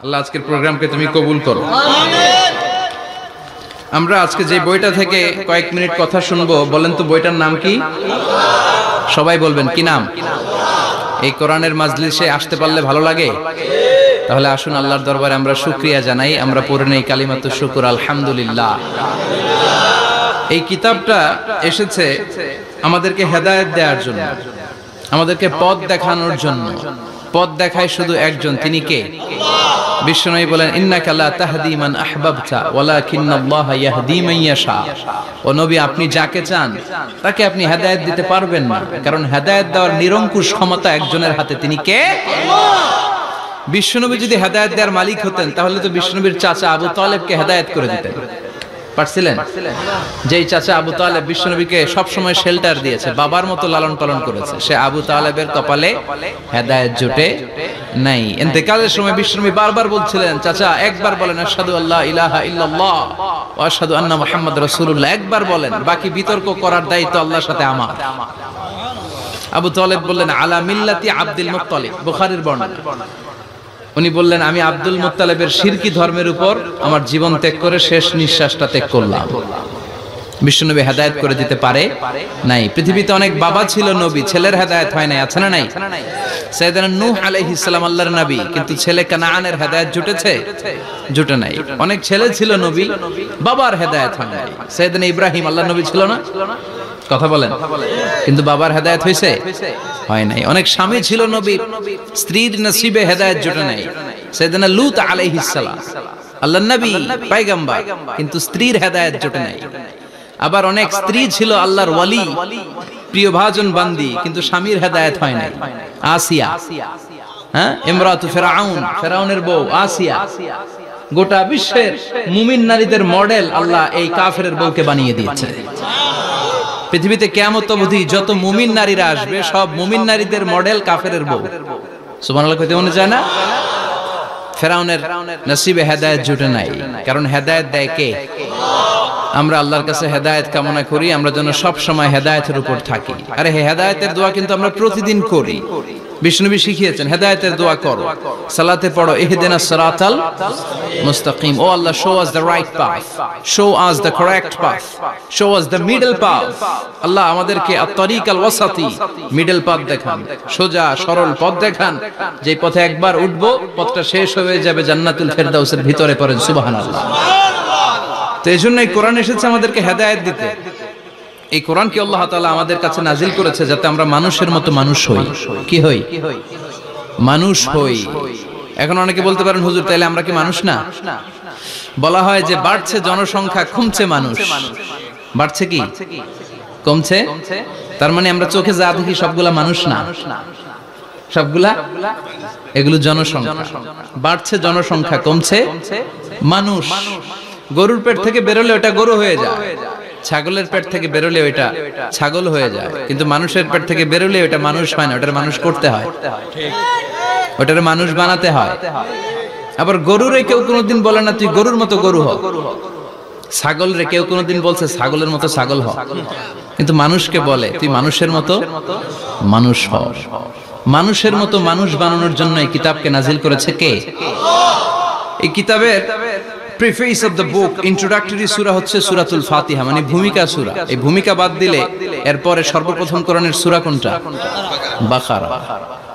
আল্লাহ আজকের প্রোগ্রামকে তুমি কবুল করো। আমরা আজকে যে বইটা থেকে কয়েক মিনিট কথা শুনবো, বলেন তো বইটার নাম কি? সবাই বলবেন কি নাম? এই কোরআনের মাজলিসে আসতে পারলে ভালো লাগে? তাহলে আসুন আল্লাহর দরবারে আমরা শুকরিয়া জানাই। আমরা পড়ে নেই কালিমাতুশ শুকর, আলহামদুলিল্লাহ। এই কিতাবটা এসেছে আমাদেরকে হেদায়েত দেওয়ার জন্য, আমাদেরকে পথ দেখানোর জন্য। পথ দেখায় শুধু একজন, তিনি কে? বিশ্বনবী বলেন, ইন্নাকা লা তাহদি মান আহবাবতা ওয়ালাকিন্নাল্লাহা ইয়াহদি মান ইয়াশা। ও নবী, আপনি যাকে চান তাকে আপনি হেদায়েত দিতে পারবেন না, কারণ হেদায়েত দেওয়ার নিরঙ্কুশ ক্ষমতা একজনের হাতে, তিনি কে? বিশ্বনবী যদি হেদায়েত দেওয়ার মালিক হতেন, তাহলে তো বিশ্বনবীর চাচা আবু তালেবকে হেদায়েত করে দিতেন। পারছিলেন? যেই চাচা আবু তালেব বিশ্বনবীকে সবসময় শেল্টার দিয়েছে, বাবার মতো লালন পালন করেছে, সে আবু তালেবের কপালে হেদায়েত জুটে নাই। ইন্তেকালের সময় বিশ্বনবী বারবার বলছিলেন, চাচা একবার বলেন আশহাদু আল্লা ইলাহা ইল্লাল্লাহ ওয়া আশহাদু আন্না মুহাম্মাদুর রাসূলুল্লাহ, একবার বলেন, বাকি বিতর্ক করার দায়িত্ব আল্লাহর সাথে আমার। আবু তালেব বললেন, আলা মিল্লাতি আব্দুল মুত্তালিব, বুখারীর বর্ণনা। উনি বললেন, আমি আব্দুল মুত্তালিবের শিরকি ধর্মের উপর আমার জীবন ত্যাগ করে শেষ নিঃশ্বাসটা ত্যাগ করলাম। বিশ্বনবী হেদায়েত করে দিতে পারে নাই। পৃথিবীতে অনেক বাবা ছিল নবী, ছেলের হেদায়েত হয় নাই, আছে না নাই? সাইয়েদনা নূহ আলাইহিস সালাম আল্লাহর নবী, কিন্তু ছেলে কানানের হেদায়েত জুটেছে? জুটে নাই। অনেক ছেলে ছিল নবী, বাবার হেদায়েত হয় নাই। সাইয়েদনা ইব্রাহিম আল্লাহর নবী ছিল না? কথা বলেন, কিন্তু বাবার হেদায়েত হয়েছে? হয় নাই। অনেক স্বামী ছিল নবী, স্ত্রীর নসিবে হেদায়েত জুটে নাই। সাইয়েদনা লূত আলাইহিস সালাম আল্লাহর নবী, পয়গম্বর, কিন্তু স্ত্রীর হেদায়েত জুটে নাই। আবার অনেক স্ত্রী ছিল আল্লাহর ওয়ালি, প্রিয় ভাজন বান্দি, কিন্তু স্বামীর হেদায়েত হয় নাই। আসিয়া, হ্যাঁ, ইমরাতু ফিরাউন, ফিরাউনের বউ আসিয়া। গোটা বিশ্বের মুমিন নারীদের মডেল আল্লাহ এই কাফেরের বউকে বানিয়ে দিয়েছে। পৃথিবীতে কিয়ামত অবধি যত মুমিন নারীরা আসবে, সব মুমিন নারীদের মডেল কাফেরের বউ। সুবহানাল্লাহ কইতে মনে চায় না? ফিরাউনের নসিবে হেদায়েত জুটে নাই, কারণ হেদায়েত দেয় কে? আমরা আল্লাহর কাছে হেদায়েত কামনা করি, আমরা যেন সব সময় হেদায়েতের উপর থাকি। আরে হেদায়েতের দোয়া কিন্তু আমরা প্রতিদিন করি। বিষ্ণুবী শিখিয়েছেন, হেদায়েতের দোয়া করো, সালাতে পড়ো, ইহদিনাস সিরাতাল মুস্তাকিম। ও Allah, show us the right path, show us the correct path, show us the middle path. Allah আমাদেরকে আত-তারিকাল ওয়াসাতি, মিডল পাথ দেখান, সোজা সরল পথ দেখান, যে পথে একবার উঠবো পথটা শেষ হয়ে যাবে জান্নাতুল ফেরদাউসের ভিতরে। পড়েন সুবহানাল্লাহ। তো এই জন্যই কোরআন এসেছে আমাদেরকে হেদায়েত দিতে। এই কোরআনকে আল্লাহ তাআলা আমাদের কাছে নাজিল করেছে যাতে আমরা মানুষের মতো মানুষ হই। কি হই? মানুষ হই। এখন অনেকে বলতে পারেন, হুজুর তাইলে আমরা কি মানুষ না? বলা হয় যে বাড়ছে জনসংখ্যা, কমছে মানুষ। বাড়ছে কি কমছে? তার মানে আমরা চোখে যা দেখি সবগুলা মানুষ না, সবগুলা এগুলো জনসংখ্যা। বাড়ছে জনসংখ্যা, কমছে মানুষ। গরুর পেট থেকে বেরোলে ওটা গরু হয়ে যায়, ছাগলের পেট থেকে বেরোলে ওইটা ছাগল হয়ে যায়, কিন্তু মানুষের পেট থেকে বেরোলে ওটা মানুষ হয় না, ওটার মানুষ করতে হয়, ওটার মানুষ বানাতে হয়। আবার গরুরে কেউ কোনোদিন বলে না তুই গরুর মতো গরু হ, ছাগল রে কেউ কোনোদিন বলছে ছাগলের মতো ছাগল হ, কিন্তু মানুষকে বলে তুই মানুষের মতো মানুষ হ। মানুষের মতো মানুষ বানানোর জন্য এই কিতাবকে নাজিল করেছে কে? এই কিতাবের preface of the book, introductory সূরা হচ্ছে সূরাতুল ফাতিহা, মানে ভূমিকা সূরা। এই ভূমিকা বাদ দিলে এরপরে সর্বপ্রথম কোরআনের সূরা কোনটা? বাকারা,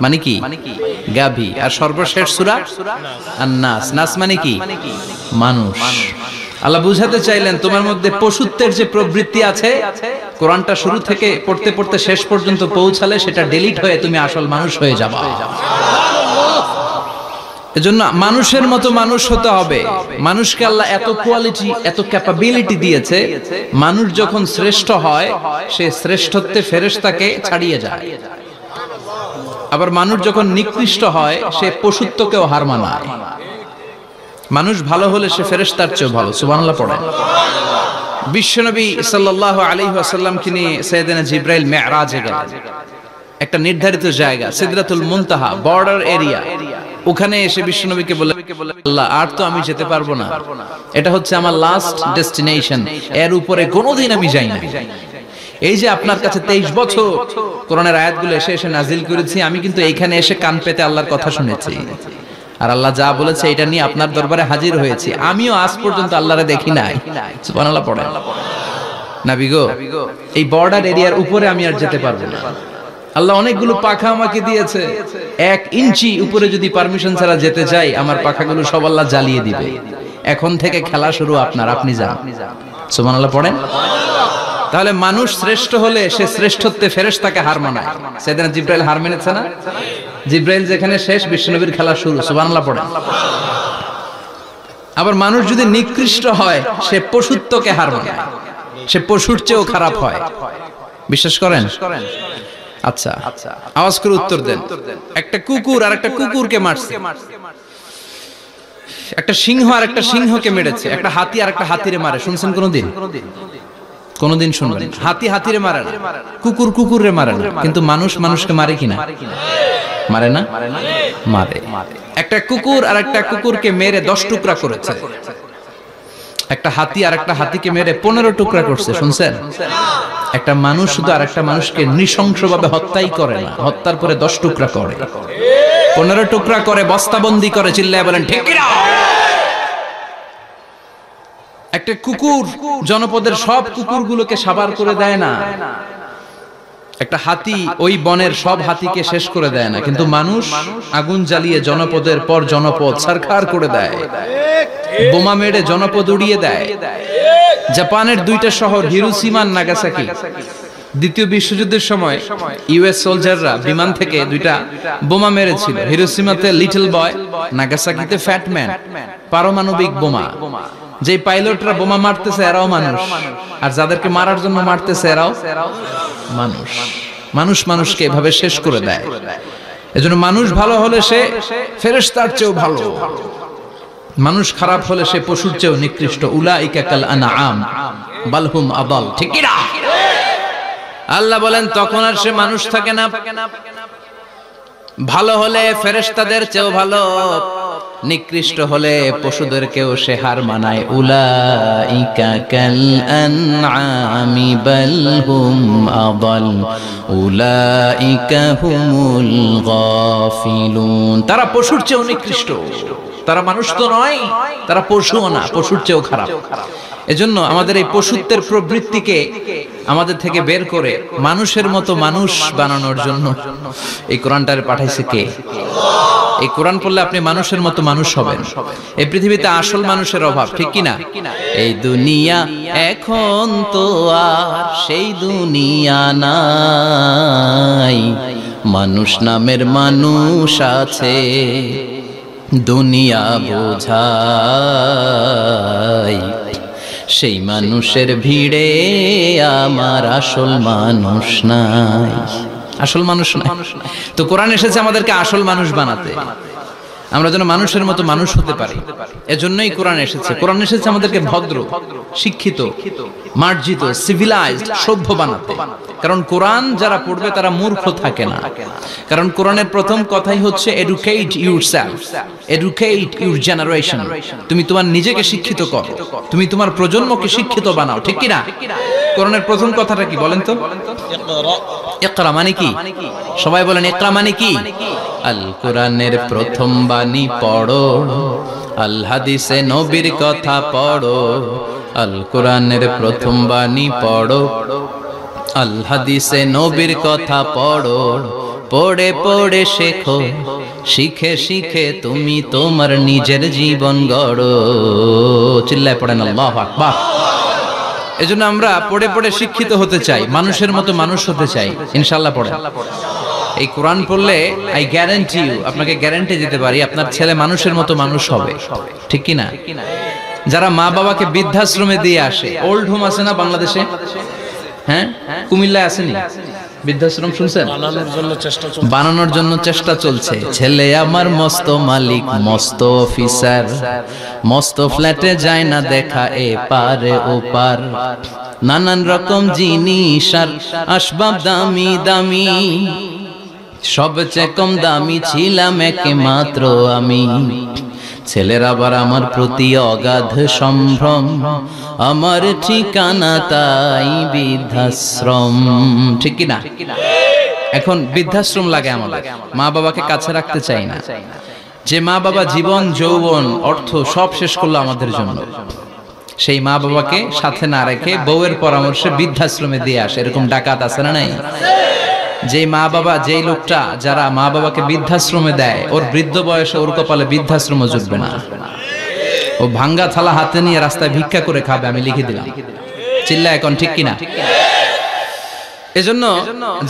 মানে কি? গাভী। আর সর্বশেষ সূরা আন-নাস। নাস মানে কি? মানুষ। আল্লাহ বুঝাতে চাইলেন তোমার মধ্যে পশুত্বের যে প্রবৃত্তি আছে, কোরআনটা শুরু থেকে পড়তে পড়তে শেষ পর্যন্ত পৌঁছালে সেটা ডিলিট হয়ে তুমি আসল মানুষ হয়ে যাবা। এজন্য মানুষের মতো মানুষ হতে হবে। মানুষকে আল্লাহ এত কোয়ালিটি, এত ক্যাপাবিলিটি দিয়েছে, মানুষ যখন শ্রেষ্ঠ হয় সে শ্রেষ্ঠত্বে ফেরেশতাকে ছাড়িয়ে যায়। আবার মানুষ যখন নিকৃষ্ট হয় সে পশুত্বকেও হার মানায়। মানুষ ভালো হলে সে ফেরেশতার চেয়ে ভালো। সুবহানাল্লাহ পড়ে। বিশ্বনবী সাল্লাল্লাহু আলাইহি ওয়াসাল্লামকে নিয়ে সাইয়েদনা জিবরাইল মিরাজে গেলেন। একটা নির্ধারিত জায়গা, সিদরাতুল মুনতাহা, বর্ডার এরিয়া। ওখানে এসে বিশ্বনবীকে বলে, আল্লাহ আর তো আমি যেতে পারবো না, এটা হচ্ছে আমার লাস্ট ডেস্টিনেশন, এর উপরে কোনোদিন আমি যাই না। এই যে আপনার কাছে 23 বছর কোরআনের আয়াতগুলো এসে এসে নাজিল করেছি, আমি কিন্তু এইখানে এসে কান পেতে আল্লাহর কথা শুনেছি। আর আল্লাহ যা বলেছে এটা নিয়ে আপনার দরবারে হাজির হয়েছি, আমিও আজ পর্যন্ত আল্লাহরে দেখি নাই। সুবহানাল্লাহ পড়েন। নবী গো, এই বর্ডার এরিয়ার উপরে আমি আর যেতে পারবো না। আল্লাহ অনেকগুলো পাখা আমাকে দিয়েছে, 1 ইঞ্চি উপরে যদি পারমিশন ছাড়া যেতে যাই আমার পাখাগুলো সব আল্লাহ জ্বালিয়ে দিবে। এখন থেকে খেলা শুরু আপনার, আপনি যান। সুবহানাল্লাহ পড়েন। তাহলে মানুষ শ্রেষ্ঠ হলে সে শ্রেষ্ঠত্বে ফেরেশতাকে হার মানায়। সেদিন জিব্রাইল হার মেনেছে না? জিব্রাইল যেখানে শেষ, বিশ্বনবীর খেলা শুরু। সুবহানাল্লাহ পড়েন। আবার মানুষ যদি নিকৃষ্ট হয় সে পশুত্বকে হার মানায়, সে পশুর চেয়েও খারাপ হয়। বিশ্বাস করেন? আচ্ছা, আওয়াজ করে উত্তর দেন। একটা কুকুর আর একটা কুকুরকে মারছে, একটা সিংহ আর একটা সিংহকে মেরেছে, একটা হাতি আর একটা হাতিরে মারে। শুনছেন কোনদিন? কোনদিন শুনবেন? হাতি হাতিরে মারে না, কুকুর কুকুরে মারে না, কিন্তু মানুষ মানুষকে মারে কিনা? মারে না? মারে। একটা কুকুর আর একটা কুকুরকে মেরে 10 টুকরা করেছে, একটা হাতি আর একটা হাতিকে মেরে 15 টুকরা করছে। শুনছেন? একটা মানুষ শুধু আর একটা মানুষকে নৃশংসভাবে হত্যাই করে না, হত্যার পরে 10 টুকরা করে, 15 টুকরা করে, বস্তাবন্দি করে। চিল্লায় বলেন ঠিক কিনা? একটা কুকুর জনপদের সব কুকুরগুলোকে সাবার করে দেয় না, একটা হাতি ওই বনের সব হাতিকে শেষ করে দেয় না, কিন্তু মানুষ আগুন জ্বালিয়ে জনপদের পর জনপদ ছারখার করে দেয়, বোমা মেরে জনপদ উড়িয়ে দেয়। জাপানের 2টা শহর হিরোশিমা আর নাগাসাকি, দ্বিতীয় বিশ্বযুদ্ধের সময় ইউএস সোলজাররা বিমান থেকে 2টা বোমা মেরেছিল। হিরোশিমাতে লিটল বয়, নাগাসাকিতে ফ্যাট ম্যান। পারমাণবিক বোমা। যে পাইলটরা বোমা মারতেছে এরাও মানুষ, আর যাদেরকে মারার জন্য মারতেছে এরাও মানুষ। মানুষ মানুষকে এভাবে শেষ করে দেয়। এজন্য মানুষ ভালো হলে সে ফেরেশতার চেয়েও ভালো, মানুষ খারাপ হলে সে পশুর চেয়েও নিকৃষ্ট। উলাইকা কাল আনআম বাল হুম আদাল। ঠিক কি না? আল্লাহ বলেন তখন আর সে মানুষ থাকে না। ভালো হলে ফেরেশতাদের চেয়েও ভালো, নিকৃষ্ট হলে পশুদেরকেও সে হার মানায়। উলাইকা কাল আনআমি বাল হুম আদাল উলাইকা হুমুল গাফিলুন। তারা পশুর চেয়েও নিকৃষ্ট, তারা মানুষ তো নয়, তারা পশুও না, পশুর চেয়েও খারাপ। এজন্য আমাদের এই পশুত্বের প্রবৃত্তিকে আমাদের থেকে বের করে মানুষের মতো মানুষ বানানোর জন্য এই কোরআনটারে পাঠাইছে কে? এই কোরআন পড়লে আপনি মানুষের মতো মানুষ হবেন। এই পৃথিবীতে আসল মানুষের অভাব, ঠিক কি না? এই দুনিয়া এখন তো আর সেই দুনিয়া নাই, মানুষ নামের মানুষ আছে, দুনিয়া বোঝাই। সেই মানুষের ভিড়ে আমার আসল মানুষ নাই, আসল মানুষ নাই। তো কোরআন এসেছে আমাদেরকে আসল মানুষ বানাতে, আমরা যেন মানুষের মতো মানুষ হতে পারি। এজন্যই কোরআন এসেছে। কোরআন এসেছে আমাদেরকে ভদ্র, শিক্ষিত, মার্জিত, সিভিলাইজড, সভ্য বানাতে। কারণ কোরআন যারা পড়বে তারা মূর্খ থাকে না। কারণ কোরআনের প্রথম কথাই হচ্ছে educate yourself, educate your generation. তুমি তোমার নিজেকে শিক্ষিত করো, তুমি তোমার প্রজন্মকে শিক্ষিত বানাও। ঠিক কি না? কোরআনের প্রথম কথাটা কি বলেন তো? ইকরা মানে কি? সবাই বলেন ইকরা মানে কি? আল কোরআনের প্রথম বাণী পড়ো, আল হাদিসে নবীর কথা পড়ো। আল কোরআনের প্রথম বাণী পড়ো, আল হাদিসে নবীর কথা পড়ো। পড়ে পড়ে শেখো, শিখে শিখে তুমি তোমার নিজের জীবন গড়ো। চিল্লায় পড়েন আল্লাহু আকবার। এজন্য আমরা পড়ে পড়ে শিক্ষিত হতে চাই, মানুষের মতো মানুষ হতে চাই। ইনশাআল্লাহ পড়েন। এই কোরআন পড়লে আই গ্যারান্টি ইউ, আপনাকে গ্যারান্টি দিতে পারি আপনার ছেলে মানুষের মতো মানুষ হবে। ঠিক কি না? যারা মা বাবাকে বৃদ্ধাশ্রমে দিয়ে আসে, ওল্ড হোম আছে না বাংলাদেশে? হ্যাঁ, কুমিল্লায় আসেনি বৃদ্ধাশ্রম? শুনছেন? বানানোর জন্য চেষ্টা চলছে। ছেলে আমার মস্ত মালিক, মস্ত অফিসার, মস্ত ফ্ল্যাটে যায় না দেখা এ পারে ও পার। নানান রকম জিনিস আর আসবাব দামি দামি, সবচেয়ে কম দামি ছিলাম একমাত্র আমি। ছেলের আবার আমার প্রতি অগাধ সম্ভ্রম, আমার ঠিকানা তাই বৃদ্ধাশ্রম। ঠিক কি না? এখন বৃদ্ধাশ্রম লাগে আমাদের, মা বাবাকে কাছে রাখতে চাই না। যে মা বাবা জীবন যৌবন অর্থ সব শেষ করলো আমাদের জন্য, সেই মা বাবাকে সাথে না রেখে বউয়ের পরামর্শে বৃদ্ধাশ্রমে দিয়ে আসে, এরকম ডাকাত আছে না নাই? যে মা বাবা, যেই লোকটা যারা মা বাবাকে বৃদ্ধাশ্রমে দেয়, ওর বৃদ্ধ বয়সে ওর কপালে বৃদ্ধাশ্রম জুটবে না। ও ভাঙ্গা থালা হাতে নিয়ে রাস্তায় ভিক্ষা করে খাবে, আমি লিখে দিলাম। চিল্লা এখন ঠিক কিনা? এজন্য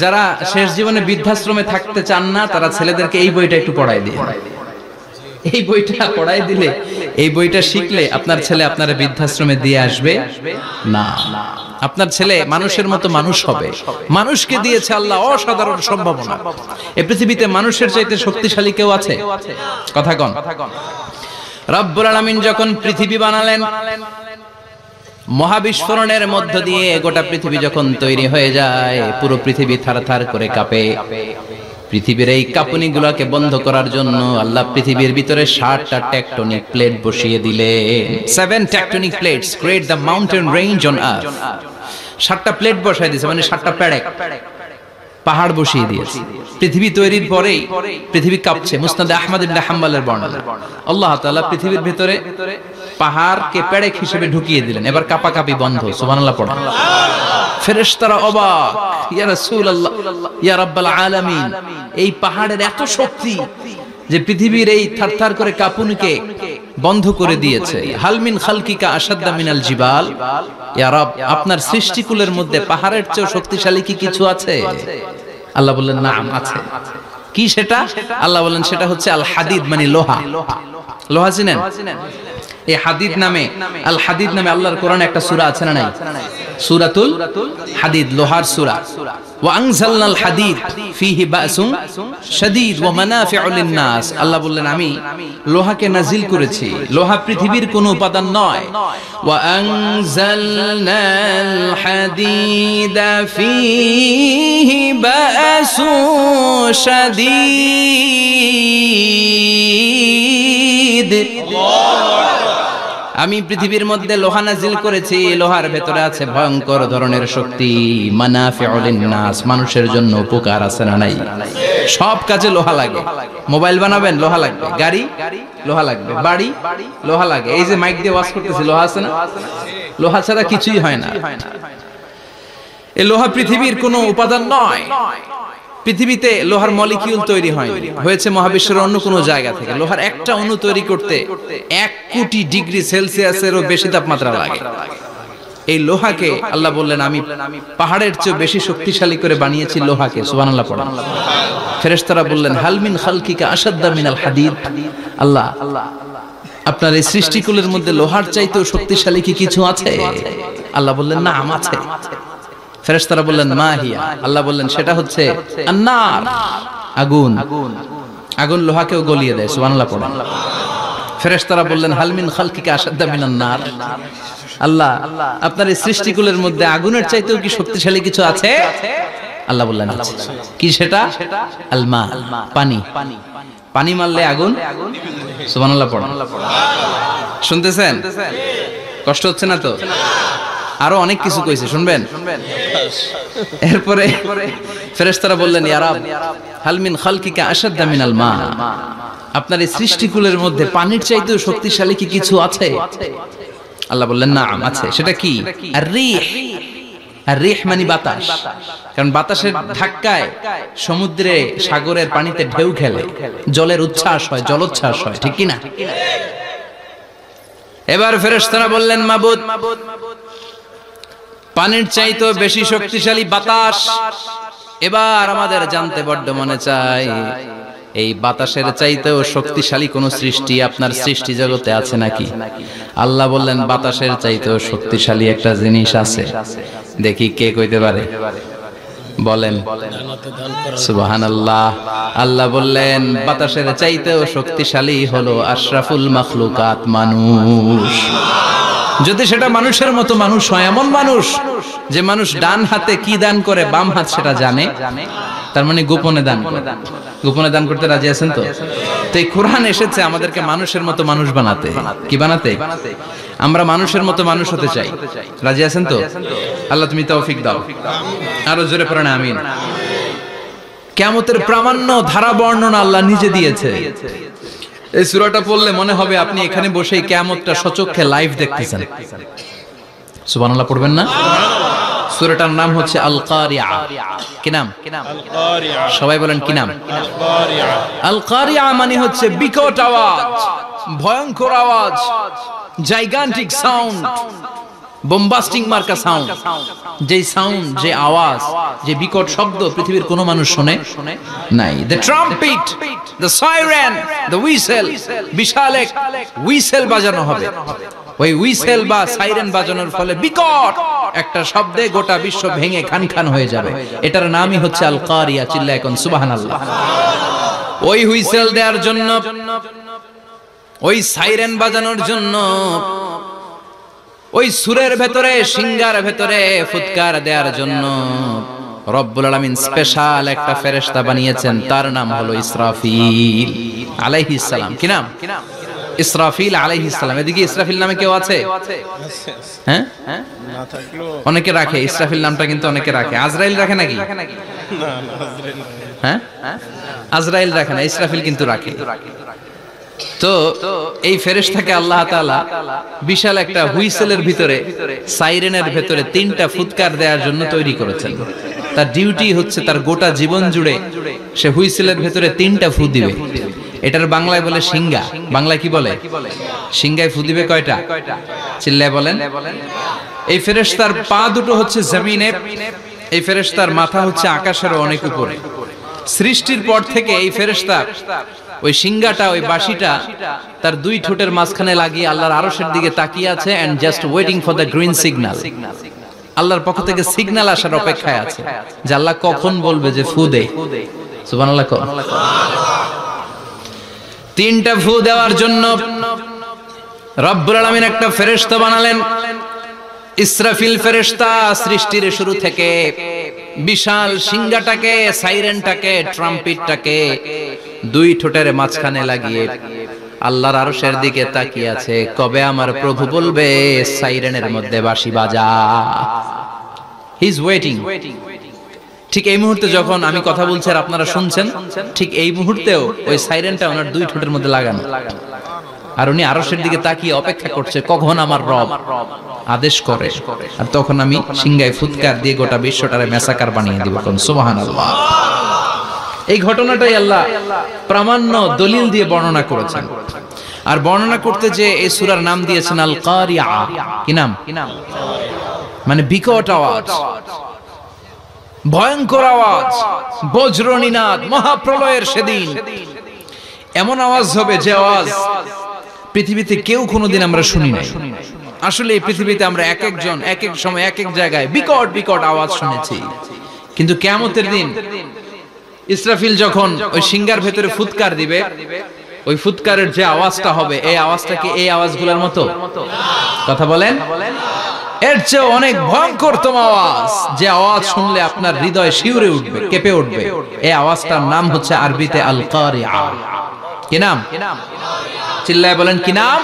যারা শেষ জীবনে বৃদ্ধাশ্রমে থাকতে চান না, তারা ছেলেদেরকে এই বইটা একটু পড়াই দিয়ে, এই বইটা পড়াই দিলে, এই বইটা শিখলে আপনার ছেলে আপনার বৃদ্ধাশ্রমে দিয়ে আসবে না। আপনার ছেলে মানুষের মতো মানুষ হবে। মানুষকে দিয়েছে আল্লাহ অসাধারণ সম্ভাবনা। এই পৃথিবীতে মানুষের চাইতে শক্তিশালী কেউ আছে? কথা কন। রব্বুল আলামিন যখন পৃথিবী বানালেন, মহাবিস্ফোরণের মধ্য দিয়ে গোটা পৃথিবী যখন তৈরি হয়ে যায়, পুরো পৃথিবী থারথার করে কাঁপে। পৃথিবীর এই কাঁপুনিগুলোকে বন্ধ করার জন্য আল্লাহ পৃথিবীর ভিতরে 7টা টেকটনিক প্লেট বসিয়ে দিলেন। 7 tectonic plates create the mountain range on earth. 7টা প্লেট বসায় দিয়েছে, মানে 7টা পেরেক, পাহাড় বসিয়ে দিয়েছে। পৃথিবী তৈরির পরেই পৃথিবী কাঁপছে। মুসনাদ আহমদ ইবনে হাম্বলের বর্ণনা, আল্লাহ তাআলা পৃথিবীর ভিতরে পাহাড়কে পেরেক হিসেবে ঢুকিয়ে দিলেন। এবার কাঁপাকাঁপি বন্ধ। সুবহানাল্লাহ পড়েন। ফেরেশতারা অবাক, ইয়া রাসূলুল্লাহ, ইয়া রাব্বাল আলামিন, এই পাহাড়ের এত শক্তি যে পৃথিবীর এই থারথার করে কাঁপুনিকে বন্ধ করে দিয়েছে। হাল মিন খালকিকা আশাদ্দা মিনাল জিবাল, ইয়া রব, আপনার সৃষ্টিকুলের মধ্যে পাহাড়ের চেয়ে শক্তিশালী কি কিছু আছে? আল্লাহ বললেন নাম আছে। কি সেটা? আল্লাহ বললেন সেটা হচ্ছে আল হাদিদ, মানে লোহা। লোহা চিনেন? এই হাদিদ নামে, আল হাদিদ নামে আল্লাহর কোরআনে একটা সূরা আছে না নাই? সূরাতুল হাদিদ, লোহার সূরা। ওয়া আনজালনাল হাদিদ ফীহি বাসুন শাদীদ ওয়া মানাফিউ লিন-নাস। আল্লাহ বললেন আমি লোহাকে নাজিল করেছি। লোহা পৃথিবীর কোনো উপাদান নয়। ওয়া আনজালনাল হাদিদা ফীহি বাসুন শাদীদ। আমি পৃথিবীর মধ্যে লোহা নাজিল করেছি। লোহার ভেতরে আছে ভয়ঙ্কর ধরনের শক্তি। মানাফিউ লিন-নাস, মানুষের জন্য উপকার আছে না নাই? সব কাজে লোহা লাগে। মোবাইল বানাবেন, লোহা লাগবে। গাড়ি, লোহা লাগবে। বাড়ি, লোহা লাগে। এই যে মাইক দিয়ে ওয়াজ করতেছি, লোহা আছে না? লোহা ছাড়া কিছুই হয় না। এই লোহা পৃথিবীর কোনো উপাদান নয়। পৃথিবীতে লোহার মলিকিউল তৈরি হয়নি, হয়েছে মহাবিশ্বের অন্য কোনো জায়গা থেকে। লোহার একটা অণু তৈরি করতে 1 কোটি ডিগ্রি সেলসিয়াসেরও বেশি তাপমাত্রা লাগে। এই লোহাকে আল্লাহ বললেন আমি পাহাড়ের চেয়ে বেশি শক্তিশালী করে বানিয়েছি লোহাকে। সুবহানাল্লাহ পড়েন। ফেরেশতারা বললেন হাল মিন খালকিকা আশাদ্দা মিনাল হাদিদ। আল্লাহ, আপনার এই সৃষ্টিকুলের মধ্যে লোহার চাইতেও শক্তিশালী কি কিছু আছে? আল্লাহ বললেন নাম আছে। ফেরেশতারা বললেন মা হিয়া। আল্লাহ বললেন সেটা হচ্ছে আন-নার, আগুন। আগুন লোহাকেও গলিয়ে দেয়। সুবহানাল্লাহ পড়েন। ফেরেশতারা বললেন হাল মিন খালকিকা আশাদ্দা মিনান-নার। আল্লাহ, আপনার এই সৃষ্টিকুলের মধ্যে আগুনের চাইতেও কি শক্তিশালী কিছু আছে? আল্লাহ বললেন আছে। কি সেটা? আল-মা, পানি। পানি মারলে আগুন। সুবহানাল্লাহ পড়েন। শুনতেছেন? কষ্ট হচ্ছে না তো? আরো অনেক কিছু কইছে, শুনবেন? এরপরে ফেরেশতারা বললেন ইয়া রাব, হাল মিন খালকিকা আশাদ্দা মিনাল মা। আপনার এই সৃষ্টিকুলের মধ্যে পানির চাইতেও শক্তিশালী কি কিছু আছে? আল্লাহ বললেন নাম আছে। সেটা কি? আর-রিহ। আর-রিহ মানে বাতাস। কারণ বাতাসের ধাক্কায় সমুদ্রে, সাগরের পানিতে ঢেউ খেলে, জলের উচ্ছ্বাস হয়, জলোচ্ছ্বাস হয়, ঠিক কি না? এবার ফেরেশতারা বললেন মাবুদ, পানির চাইতেও বেশি শক্তিশালী বাতাস। এবার আমাদের জানতে বড্ড মনে চায়, এই বাতাসের চাইতেও শক্তিশালী কোন সৃষ্টি আপনার সৃষ্টি জগতে আছে নাকি? আল্লাহ বললেন বাতাসের চাইতেও শক্তিশালী একটা জিনিস আছে। দেখি কে কইতে পারে, বলেন। সুবহানাল্লাহ। আল্লাহ বললেন বাতাসের চাইতেও শক্তিশালী হলো আশরাফুল মাখলুকাত, মানুষ। যদি সেটা মানুষের মতো মানুষ হয়, এমন মানুষ যে মানুষ ডান হাতে কি দান করে বাম হাত সেটা জানে, তার মানে গোপনে দান করে। গোপনে দান করতে রাজি আছেন তো? তো এই কোরআন এসেছে আমাদেরকে মানুষের মতো মানুষ বানাতে। কি বানাতে? আমরা মানুষের মতো মানুষ হতে চাই। রাজি আছেন তো? আল্লাহ তুমি তৌফিক দাও। আরো জোরে পড়েন আমিন। কিয়ামতের প্রামাণ্য ধারা বর্ণনা আল্লাহ নিজে দিয়েছে। এই সূরাটা পড়লে মনে হবে আপনি এখানে বসেই কিয়ামতটা সচক্ষে লাইভ দেখতেছেন। সুবহানাল্লাহ পড়বেন না? সূরাটার নাম হচ্ছে আল কারিআ। কি নাম? আল কারিআ। সবাই বলেন কি নাম? আল কারিআ। আল কারিআ মানে হচ্ছে বিকট আওয়াজ, ভয়ঙ্কর আওয়াজ, জাইগান্টিক সাউন্ড, বোম্বাস্টিং মার্কা সাউন্ড। যে সাউন্ড, যে আওয়াজ, যে বিকট শব্দ পৃথিবীর কোনো মানুষ শুনে নাই। The trumpet, the siren, the whistle, বিশাল এক হুইসেল বাজানো হবে। ওই হুইসেল বা সাইরেন বাজানোর ফলে বিকট একটা শব্দে গোটা বিশ্ব ভেঙে খান খান হয়ে যাবে। এটার নামই হচ্ছে আল কারিয়া। চিল্লায় এখন সুবহানাল্লাহ। ওই হুইসেল দেওয়ার জন্য, ওই সাইরেন বাজানোর জন্য, ওই সুরের ভেতরে, সিঙ্গার ভেতরে ফুৎকার দেওয়ার জন্য রব্বুল আলামিন স্পেশাল একটা ফেরেশতা বানিয়েছেন। তার নাম হলো ইসরাফিল আলাইহিস সালাম। কি নাম? ইসরাফিল আলাইহিস সালাম। এদিকে ইসরাফিল নামে কেউ আছে? হ্যাঁ, না থাকলো অনেকে রাখে ইসরাফিল নামটা, কিন্তু অনেকে রাখে। আজরাইল রাখে নাকি? না আজরাইল। হ্যাঁ, আজরাইল রাখে না, ইসরাফিল কিন্তু রাখে। তো এই ফেরেশতাকে আল্লাহ তাআলা বিশাল একটা হুইসেলের ভিতরে, সাইরেনের ভিতরে তিনটা ফুৎকার দেওয়ার জন্য তৈরি করেছেন। তার ডিউটি হচ্ছে তার গোটা জীবন জুড়ে সে হুইসেলের ভিতরে তিনটা ফু দিবে। এটার বাংলায় বলে সিঙ্গা। বাংলায় কি বলে? সিঙ্গায় ফু দিবে কয়টা? চিল্লায় বলেন। এই ফেরেশতার পা দুটো হচ্ছে জমিনে, এই ফেরেশতার মাথা হচ্ছে আকাশের অনেক উপরে। সৃষ্টির পর থেকে এই ফেরেশতা ওই সিঙ্গাটা, ওই বাঁশিটা তার দুই ঠোঁটের মাঝখানে লাগিয়ে আল্লাহর আরশের দিকে তাকিয়ে আছে, and just waiting for the green signal. আল্লাহর পক্ষ থেকে সিগন্যাল আসার অপেক্ষায় আছে যে আল্লাহ কখন বলবে যে ফু দে। সুবহানাল্লাহ। তিনটা ফু দেওয়ার জন্য রব্বুল আলামিন একটা ফেরেশতা বানালেন। ইসরাফিল ফেরেশতা সৃষ্টির শুরু থেকে বিশাল সিঙ্গাটাকে, সাইরেনটাকে, ট্রাম্পেটটাকে দুই ঠোঁটের মাঝখানে লাগিয়ে আল্লাহর আরশের দিকে তাকিয়ে আছে, কবে আমার প্রভু বলবে সাইরেনের মধ্যে বাঁশি বাজা। He is waiting. ঠিক এই মুহূর্তে যখন আমি কথা বলছি আর আপনারা শুনছেন, ঠিক এই মুহূর্তেও ওই সাইরেনটা ওনার দুই ঠোঁটের মধ্যে লাগানো, আর উনি আরশের দিকে তাকিয়ে অপেক্ষা করছে কখন আমার রব আদেশ করে, আর তখন আমি সিঙ্গায় ফুৎকার দিয়ে গোটা বিশ্বটারে মেসাকার বানিয়ে দিব। কোন সুবহানাল্লাহ। এই ঘটনাটাই আল্লাহ প্রামাণ্য দলিল দিয়ে বর্ণনা করেছেন। আর বর্ণনা করতে যে এই সূরার নাম দিয়েছেন আল কারিআ। কি নাম? মানে বিকট আওয়াজ, ভয়ঙ্কর আওয়াজ, বজ্রনিনাদ, মহাপ্রলয়ের সেদিন এমন আওয়াজ হবে যে আওয়াজ পৃথিবীতে কেউ কোনোদিন আমরা শুনি নাই। আসলে এই পৃথিবীতে আমরা এক একজন এক এক সময় এক এক জায়গায় বিকট বিকট আওয়াজ শুনেছি, কিন্তু কিয়ামতের দিন ইসরাফিল যখন ওই সিঙ্গার ভেতরে ফুৎকার দিবে, ওই ফুৎকারের যে আওয়াজটা হবে, এই আওয়াজটা কি এই আওয়াজগুলোর মতো? কথা বলেন। এর চেয়ে অনেক ভয়ঙ্করতম আওয়াজ, যে আওয়াজ শুনলে আপনার হৃদয় শিউরে উঠবে, কেঁপে উঠবে। এই আওয়াজটার নাম হচ্ছে আরবিতে আল কারিআ। কি নাম? চিল্লায় বলেন কি নাম?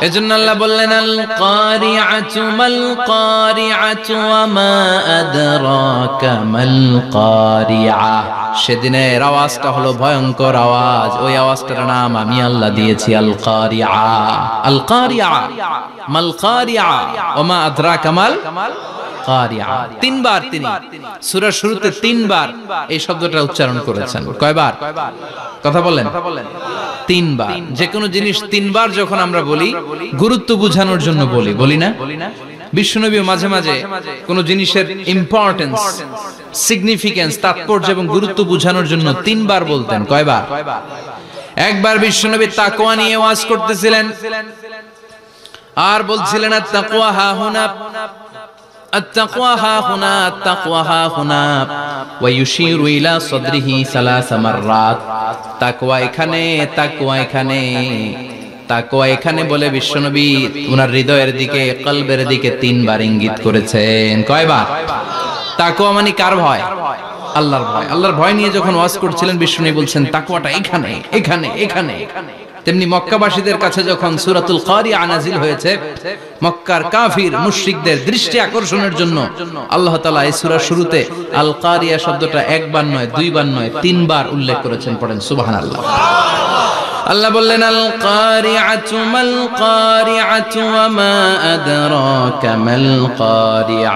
এজন্য আল্লাহ বললেন আল কারিআতু মাল কারিআতু ওয়া মা আদরাকা মাল কারিআ। সেদিনের আওয়াজটা হলো ভয়ঙ্কর আওয়াজ। ওই আওয়াজটার নাম আমি আল্লাহ দিয়েছি আল কারিআ। আল কারিআ মাল কারিআ ওয়া মা আদরাকা মাল কারিআ। তিনবার তিনি সূরার শুরুতে তিনবার এই শব্দটা উচ্চারণ করেছেন। কয়বার? কথা বলেন। তিনবার। যে কোনো জিনিস তিনবার যখন আমরা বলি, গুরুত্ব বোঝানোর জন্য বলি, বলি না? বিশ্বনবী মাঝে মাঝে কোন জিনিসের ইম্পর্টেন্স, সিগনিফিকেন্স, তাৎপর্য এবং গুরুত্ব বোঝানোর জন্য তিনবার বলতেন। কয়বার? একবার বিশ্বনবী তাকওয়া নিয়ে ওয়াজ করতেছিলেন আর বলছিলেন আত-তাকওয়া হাহুনা, التقوى ها هنا، التقوى ها هنا، ويشير إلى صدره ثلاث مرات। তাকওয়া এখানে, তাকওয়া এখানে, তাকওয়া এখানে বলে বিশ্বনবী ওনার হৃদয়ের দিকে, কলবের দিকে তিনবার ইঙ্গিত করেছেন। কয়বার? তাকওয়া মানে কার ভয়? আল্লাহর ভয়। আল্লাহর ভয় নিয়ে যখন ওয়াজ করছিলেন বিশ্বনবী বলছেন তাকওয়াটা এখানে, এখানে, এখানে। তেমনি মক্কাবাসীদের কাছে যখন সূরাতুল কারিআ নাযিল হয়েছে, মক্কার কাফির মুশরিকদের দৃষ্টি আকর্ষণের জন্য আল্লাহ তাআলা এই সূরার শুরুতে আল কারিআ শব্দটা একবার নয়, দুইবার নয়, তিনবার উল্লেখ করেছেন। পড়েন সুবহানাল্লাহ। আল্লাহ বললেন আল কারিআতু মাল কারিআতু ওয়া মা আদরাকা মাল কারিআ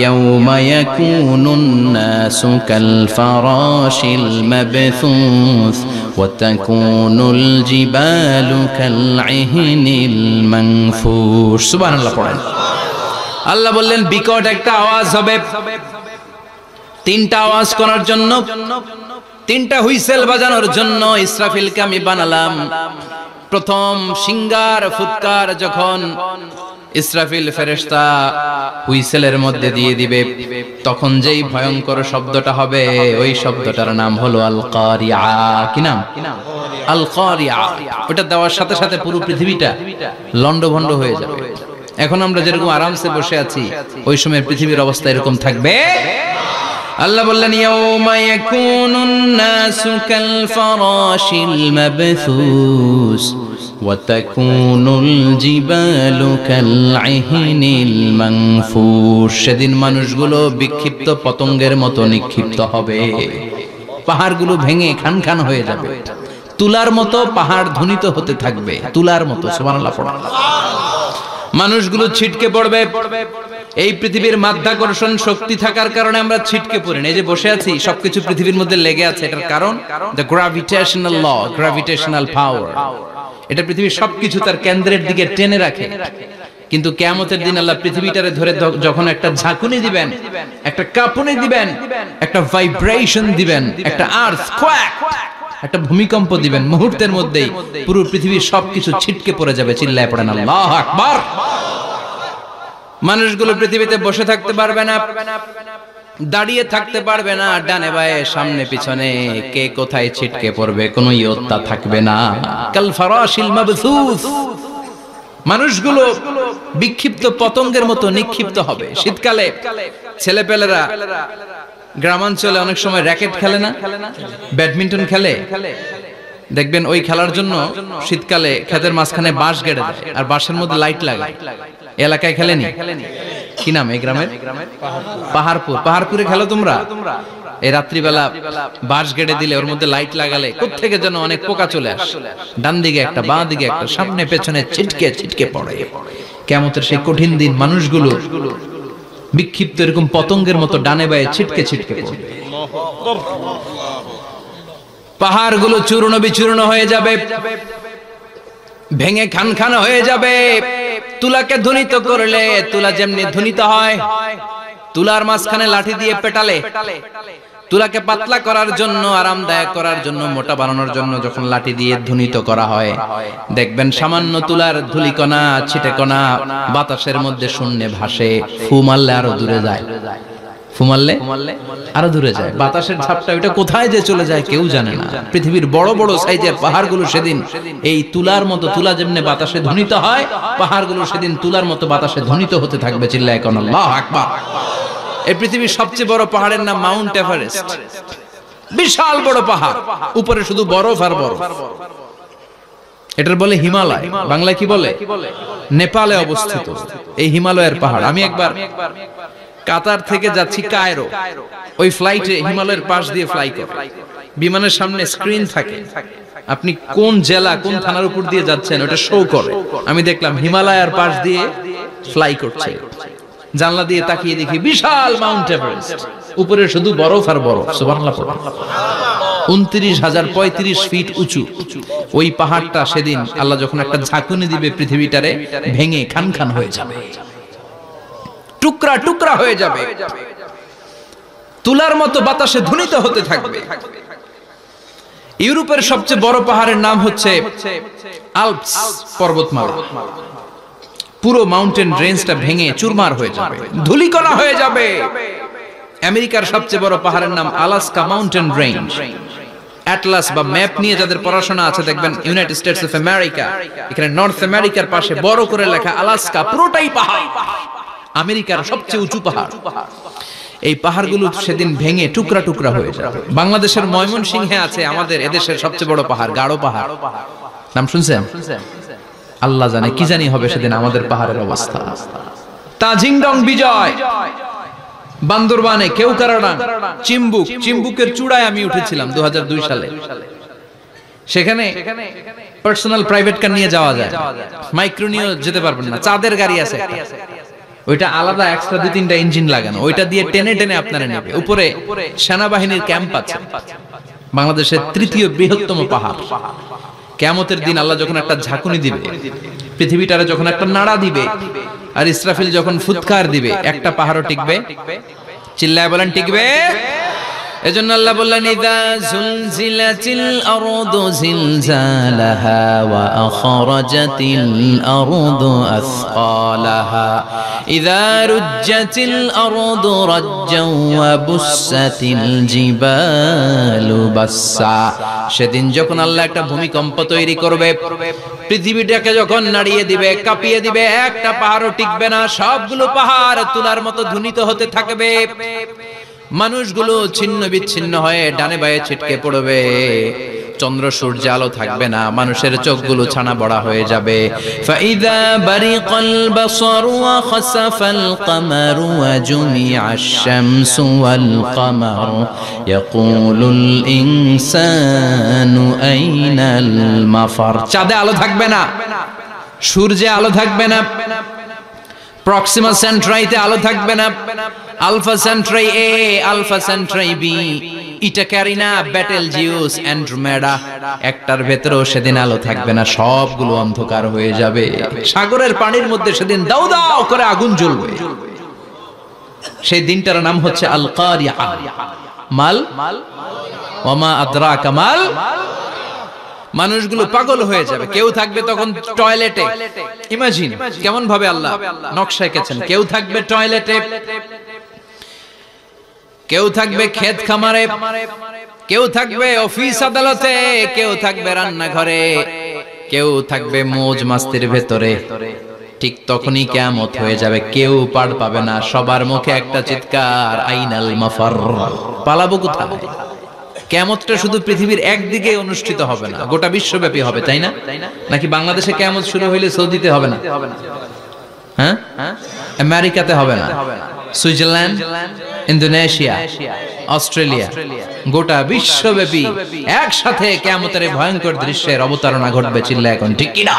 ইয়াওমা ইয়াকুনুন নাসু কাল ফারাশিল মাবথুস ওয়া তাকুনুল জিবালু কাল ইহনিল মানফুশ। সুবহানাল্লাহ পড়েন। আল্লাহ বললেন বিকট একটা আওয়াজ হবে, তিনটা আওয়াজ করার জন্য, তিনটা হুইসেল বাজানোর জন্য ইসরাফিলকে আমি বানালাম। প্রথম সিঙ্গার ফুৎকার যখন ইসরাফিল ফেরেশতা হুইসেলের মধ্যে দিয়ে দিবে, তখন যেই ভয়ঙ্কর শব্দটা হবে ওই শব্দটার নাম হলো আল কারিআ। কি নাম? আল কারিআ। ওটা দেওয়ার সাথে সাথে পুরো পৃথিবীটা লন্ডভন্ড হয়ে যাবে। এখন আমরা যেরকম আরামসে বসে আছি, ওই সময় পৃথিবীর অবস্থা এরকম থাকবে। আল্লাহ বললেন ইয়াউমা ইয়াকুনুন নাসু কাল ফারাশিল মাবথুস ওয়া তাকুনুল জিবালু কাল ইহনিল মানফুশ। সেদিন মানুষগুলো বিক্ষিপ্ত পতঙ্গের মতো নিক্ষিপ্ত হবে, পাহাড়গুলো ভেঙে খান খান হয়ে যাবে, তুলার মতো পাহাড় ধ্বনিত হতে থাকবে, তুলার মতো। সুবহানাল্লাহ পড়ো। মানুষগুলো ছিটকে পড়বে। এই পৃথিবীর মাধ্যাকর্ষণ শক্তি থাকার কারণে আমরা ছিটকে পড়ি না। এই যে বসে আছি, সবকিছু পৃথিবীর মধ্যে লেগে আছে, এটার কারণ দ্য গ্র্যাভিটেশনাল ল, গ্র্যাভিটেশনাল পাওয়ার। এটা পৃথিবীর সবকিছু তার কেন্দ্রের দিকে টেনে রাখে। কিন্তু কিয়ামতের দিন আল্লাহ পৃথিবীটারে ধরে যখন একটা ঝাঁকুনি দিবেন, একটা কাঁপুনি দিবেন, একটা ভাইব্রেশন দিবেন, একটা আর্থকোয়েক, একটা ভূমিকম্প দিবেন, মুহূর্তের মধ্যেই পুরো পৃথিবীর সবকিছু ছিটকে পড়ে যাবে। চিল্লায় পড়েন আল্লাহু আকবার। মানুষগুলো পৃথিবীতে বসে থাকতে পারবে না, দাঁড়িয়ে থাকতে পারবে না, ডানে বায়ে সামনে পিছনে কে কোথায় ছিটকে পড়বে কোনো ইয়ত্তা থাকবে না। কাল ফারাশিল মাবথুস। মানুষগুলো বিক্ষিপ্ত পতঙ্গের মতো নিক্ষিপ্ত হবে। শীতকালে ছেলেপেলেরা গ্রামাঞ্চলে অনেক সময় র্যাকেট খেলে না, ব্যাডমিন্টন খেলে, দেখবেন ওই খেলার জন্য শীতকালে ক্ষেতের মাঝখানে বাঁশ গেড়ে দেয় আর বাঁশের মধ্যে লাইট লাগায়। এলাকায় খেলেনি? কি নাম এই গ্রামের? পাহাড়পুর। পাহাড়পুরে খেলো তোমরা? এই রাত্রিবেলা বাঁশ গেড়ে দিলে ওর মধ্যে লাইট লাগালে কোত্থেকে যেন অনেক পোকা চলে আসে, ডান দিকে একটা, বাঁ দিকে একটা, সামনে পেছনে ছিটকে ছিটকে পড়ে। কিয়ামতের সেই কঠিন দিন মানুষগুলো বিক্ষিপ্ত এরকম পতঙ্গের মতো ডানে বায়ে ছিটকে ছিটকে পড়বে। পাহাড়গুলো চূর্ণ বিচূর্ণ হয়ে যাবে, ভেঙে খান খান হয়ে যাবে। তুলাকে ধ্বনিত করলে তুলা যেমনি ধ্বনিত হয়, তুলার মাঝখানে লাঠি দিয়ে পেটালে, তুলাকে পাতলা করার জন্য, আরামদায়ক করার জন্য, মোটা বানানোর জন্য যখন লাঠি দিয়ে ধ্বনিত করা হয়, দেখবেন সামান্য তুলার ধুলিকণা ছিটেকণা বাতাসের মধ্যে শূন্যে ভাসে। ফু মারলে আরো দূরে যায়, ফু মারলে আরো দূরে যায়। বাতাসের ঝাপটা ওইটা কোথায় যে চলে যায় কেউ জানে না। পৃথিবীর বড় বড় সাইজের পাহাড়গুলো সেদিন এই তুলার মতো, তুলা যেমনি বাতাসে ধ্বনিত হয়, পাহাড়গুলো সেদিন তুলার মতো বাতাসে ধ্বনিত হতে থাকবে। চিল্লায় কোন আল্লাহু আকবার। এই পৃথিবীর সবচেয়ে বড় পাহাড়ের নাম মাউন্ট এভারেস্ট। বিশাল বড় পাহাড়, উপরে শুধু বরফ আর বরফ। এটার বলে হিমালয়। বাংলায় কি বলে? নেপালে অবস্থিত এই হিমালয়ের পাহাড়। আমি একবার কাতার থেকে যাচ্ছি কায়রো, ওই ফ্লাইটে হিমালয়ের পাশ দিয়ে ফ্লাই করে, বিমানের সামনে স্ক্রিন থাকে, আপনি কোন জেলা কোন থানার উপর দিয়ে যাচ্ছেন ওটা শো করে। আমি দেখলাম হিমালয়ের পাশ দিয়ে ফ্লাই করছে। জানলা দিয়ে তাকিয়ে দেখি বিশাল মাউন্ট এভারেস্ট, উপরে শুধু বরফ আর বরফ। সুবহানাল্লাহ। 29,035 ফিট উঁচু ওই পাহাড়টা সেদিন আল্লাহ যখন একটা ঝাঁকুনি দিবে, পৃথিবীটারে ভেঙে খান খান হয়ে যাবে, টুকরা টুকরা হয়ে যাবে, তুলার মতো বাতাসে ধ্বনিত হতে থাকবে। ইউরোপের সবচেয়ে বড় পাহাড়ের নাম হচ্ছে আল্পস পর্বতমালা। পুরো মাউন্টেন রেঞ্জটা ভেঙে চুরমার হয়ে যাবে, ধূলিকণা হয়ে যাবে। আমেরিকার সবচেয়ে বড় পাহাড়ের নাম আলাস্কা মাউন্টেন রেঞ্জ। অ্যাটলাস বা ম্যাপ নিয়ে যাদের পড়াশোনা আছে দেখবেন ইউনাইটেড স্টেটস অফ আমেরিকা, এখানে নর্থ আমেরিকার পাশে বড় করে লেখা আলাস্কা, পুরোটাই পাহাড়। আমেরিকার সবচেয়ে উঁচু পাহাড়। এই পাহাড়গুলো সেদিন ভেঙে টুকরা টুকরা হয়ে যাবে। বাংলাদেশের ময়মনসিংহে আছে আমাদের এদেশের সবচেয়ে বড় পাহাড়, গাঢ় পাহাড়। নাম শুনছেন? আল্লাহ জানে কি জানি হবে সেদিন আমাদের পাহাড়ের অবস্থা। তাজিংডং বিজয়, বান্দরবানে কেওক্রাডাং, চিম্বুকের চূড়ায় আমি উঠেছিলাম 2002 সালে। সেখানে পার্সোনাল প্রাইভেট কার নিয়ে যাওয়া যায়, মাইক্রো নিয়ে যেতে পারবেন না। চাঁদের গাড়ি আছে একটা, ওইটা আলাদা এক্সট্রা 2-3টা ইঞ্জিন লাগানো, ওইটা দিয়ে টেনে টেনে আপনারা নেবে। উপরে সেনাবাহিনীর ক্যাম্প আছে, বাংলাদেশের 3য় বৃহত্তম পাহাড়। কিয়ামতের দিন আল্লাহ যখন একটা ঝাঁকুনি দিবে, পৃথিবীটারে যখন একটা নাড়া দিবে, আর ইসরাফিল যখন ফুৎকার দিবে, একটা পাহাড়ও টিকবে? চিল্লায় বলেন টিকবে? এজন্য আল্লাহ বললেন ইযা যুলজিলাতিল আরদু জিলজালাহা ওয়া আখরাজাতিল আরদু আসকালাহা ইযা রুজ্জাতিল আরদু রাজ্জাও ওয়া বুসাতিল জিবালু বাসসা। সেদিন যখন আল্লাহ একটা ভূমিকম্প তৈরি করবে, পৃথিবীটাকে যখন নাড়িয়ে দিবে, কাঁপিয়ে দিবে, একটা পাহাড়ও টিকবে না, সবগুলো পাহাড় তুলার মতো ধ্বনিত হতে থাকবে। মানুষগুলো ছিন্ন বিচ্ছিন্ন হয়ে ডানে বায়ে ছিটকে পড়বে, চন্দ্র সূর্য আলো থাকবে না, মানুষের চোখগুলো ছানা বড়া হয়ে যাবে। ফাইদা বারিকাল বাসারু ওয়া খাসাফাল কামারু ওয়া জুমিআশ শামসু ওয়াল কামারু ইয়াকুলুল ইনসানু আইনাল মাফার। চাঁদে আলো থাকবে না, সূর্যে আলো থাকবে না, প্রক্সিমা সেন্ট্রাইতে আলো থাকবে না, আলফা সেন্ট্রাই এ, আলফা সেন্ট্রাই বি, ইটা ক্যারিনা, বেটেলজিউস, অ্যান্ড্রোমেডা, একটার ভেতরেও সেদিন আলো থাকবে না, সবগুলো অন্ধকার হয়ে যাবে। সাগরের পানির মধ্যে সেদিন দাউ দাউ করে আগুন জ্বলবে। সেই দিনটার নাম হচ্ছে আল কারিয়া। মাল ওয়া মা আদরাকা মাল। মানুষগুলো পাগল হয়ে যাবে। কেউ থাকবে তখন টয়লেটে, ইমাজিন কেমন ভাবে আল্লাহ নকশা এঁকেছেন। কেউ থাকবে টয়লেটে, কেউ থাকবে ক্ষেত খামারে, কেউ থাকবে অফিস আদালতে, কেউ থাকবে রান্নাঘরে, কেউ থাকবে মৌজ মাস্তির ভেতরে। ঠিক তখনই কিয়ামত হয়ে যাবে, কেউ পার পাবে না, সবার মুখে একটা চিৎকার, আইনাল মাফার। পালাবো কোথায়? কিয়ামতটা শুধু পৃথিবীর একদিকে অনুষ্ঠিত হবে না, গোটা বিশ্বব্যাপী হবে, তাই না? নাকি বাংলাদেশে কিয়ামত শুরু হইলে সৌদিতে হবে না? হ্যাঁ, আমেরিকাতে হবে না, সুইজারল্যান্ড, ইন্দোনেশিয়া, অস্ট্রেলিয়া, গোটা বিশ্বব্যাপী একসাথে কিয়ামতের ভয়ঙ্কর দৃশ্যের অবতারণা ঘটবে। চিল্লা এখন ঠিক কিনা?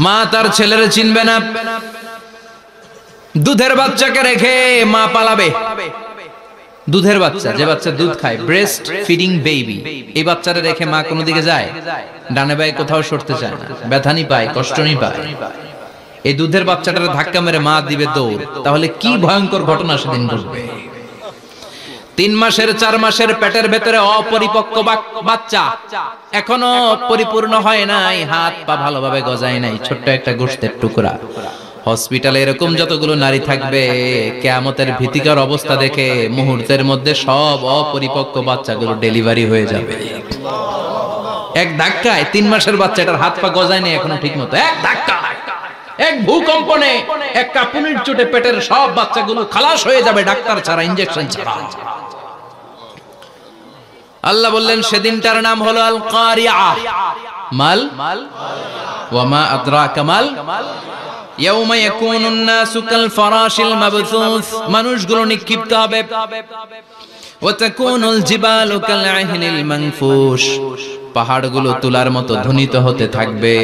মা তার ছেলেরে চিনবে না, দুধের বাচ্চাকে রেখে মা পালাবে। দুধের বাচ্চা, যে বাচ্চা দুধ খায়, ব্রেস্ট ফিডিং বেবি, এই বাচ্চাটা রেখে মা কোনো দিকে যায়? ডানে বায়ে কোথাও সরতে চায় না, ব্যথানি পায়, কষ্টনি পায়। এই দুধের বাচ্চাটার ধাক্কা মেরে মা দিবে দৌড়। তাহলে কি ভয়ঙ্কর ঘটনা সেদিন ঘটবে। 3 মাসের 4 মাসের পেটের ভেতরে অপরিপক্ক বাচ্চা, এখনো পরিপূর্ণ হয় নাই, হাত পা ভালোভাবে গজায় নাই, ছোট্ট একটা গোশতের টুকরা। হসপিটালে এরকম যতগুলো নারী থাকবে, কিয়ামতের ভীতিকর অবস্থা দেখে মুহূর্তের মধ্যে সব অপরিপক্ক বাচ্চাগুলো ডেলিভারি হয়ে যাবে। এক ধাক্কায় 3 মাসের বাচ্চাটার হাত পা গজায় নেই এখনো ঠিক মতো, এক ধাক্কা, এক ভূকম্পনে, এক কাঁপুনির চোটে পেটের সব বাচ্চাগুলো খালাস হয়ে যাবে, ডাক্তার ছাড়া, ইনজেকশন ছাড়া। আল্লাহ বললেন সেদিনটার নাম হলো আল কারিয়া। মাল ওয়া মা আদরাকা মাল। ইয়াউমা ইয়াকুনুন নাসু কাল ফারাশিল মাবথুস, মানুষগুলো নিক্ষিপ্ত হবে। ওয়া তাকুনুল জিবালু কাল আহিনিল মানফুশ, পাহাড়গুলো তুলার মতো ধ্বনিত হতে থাকবে।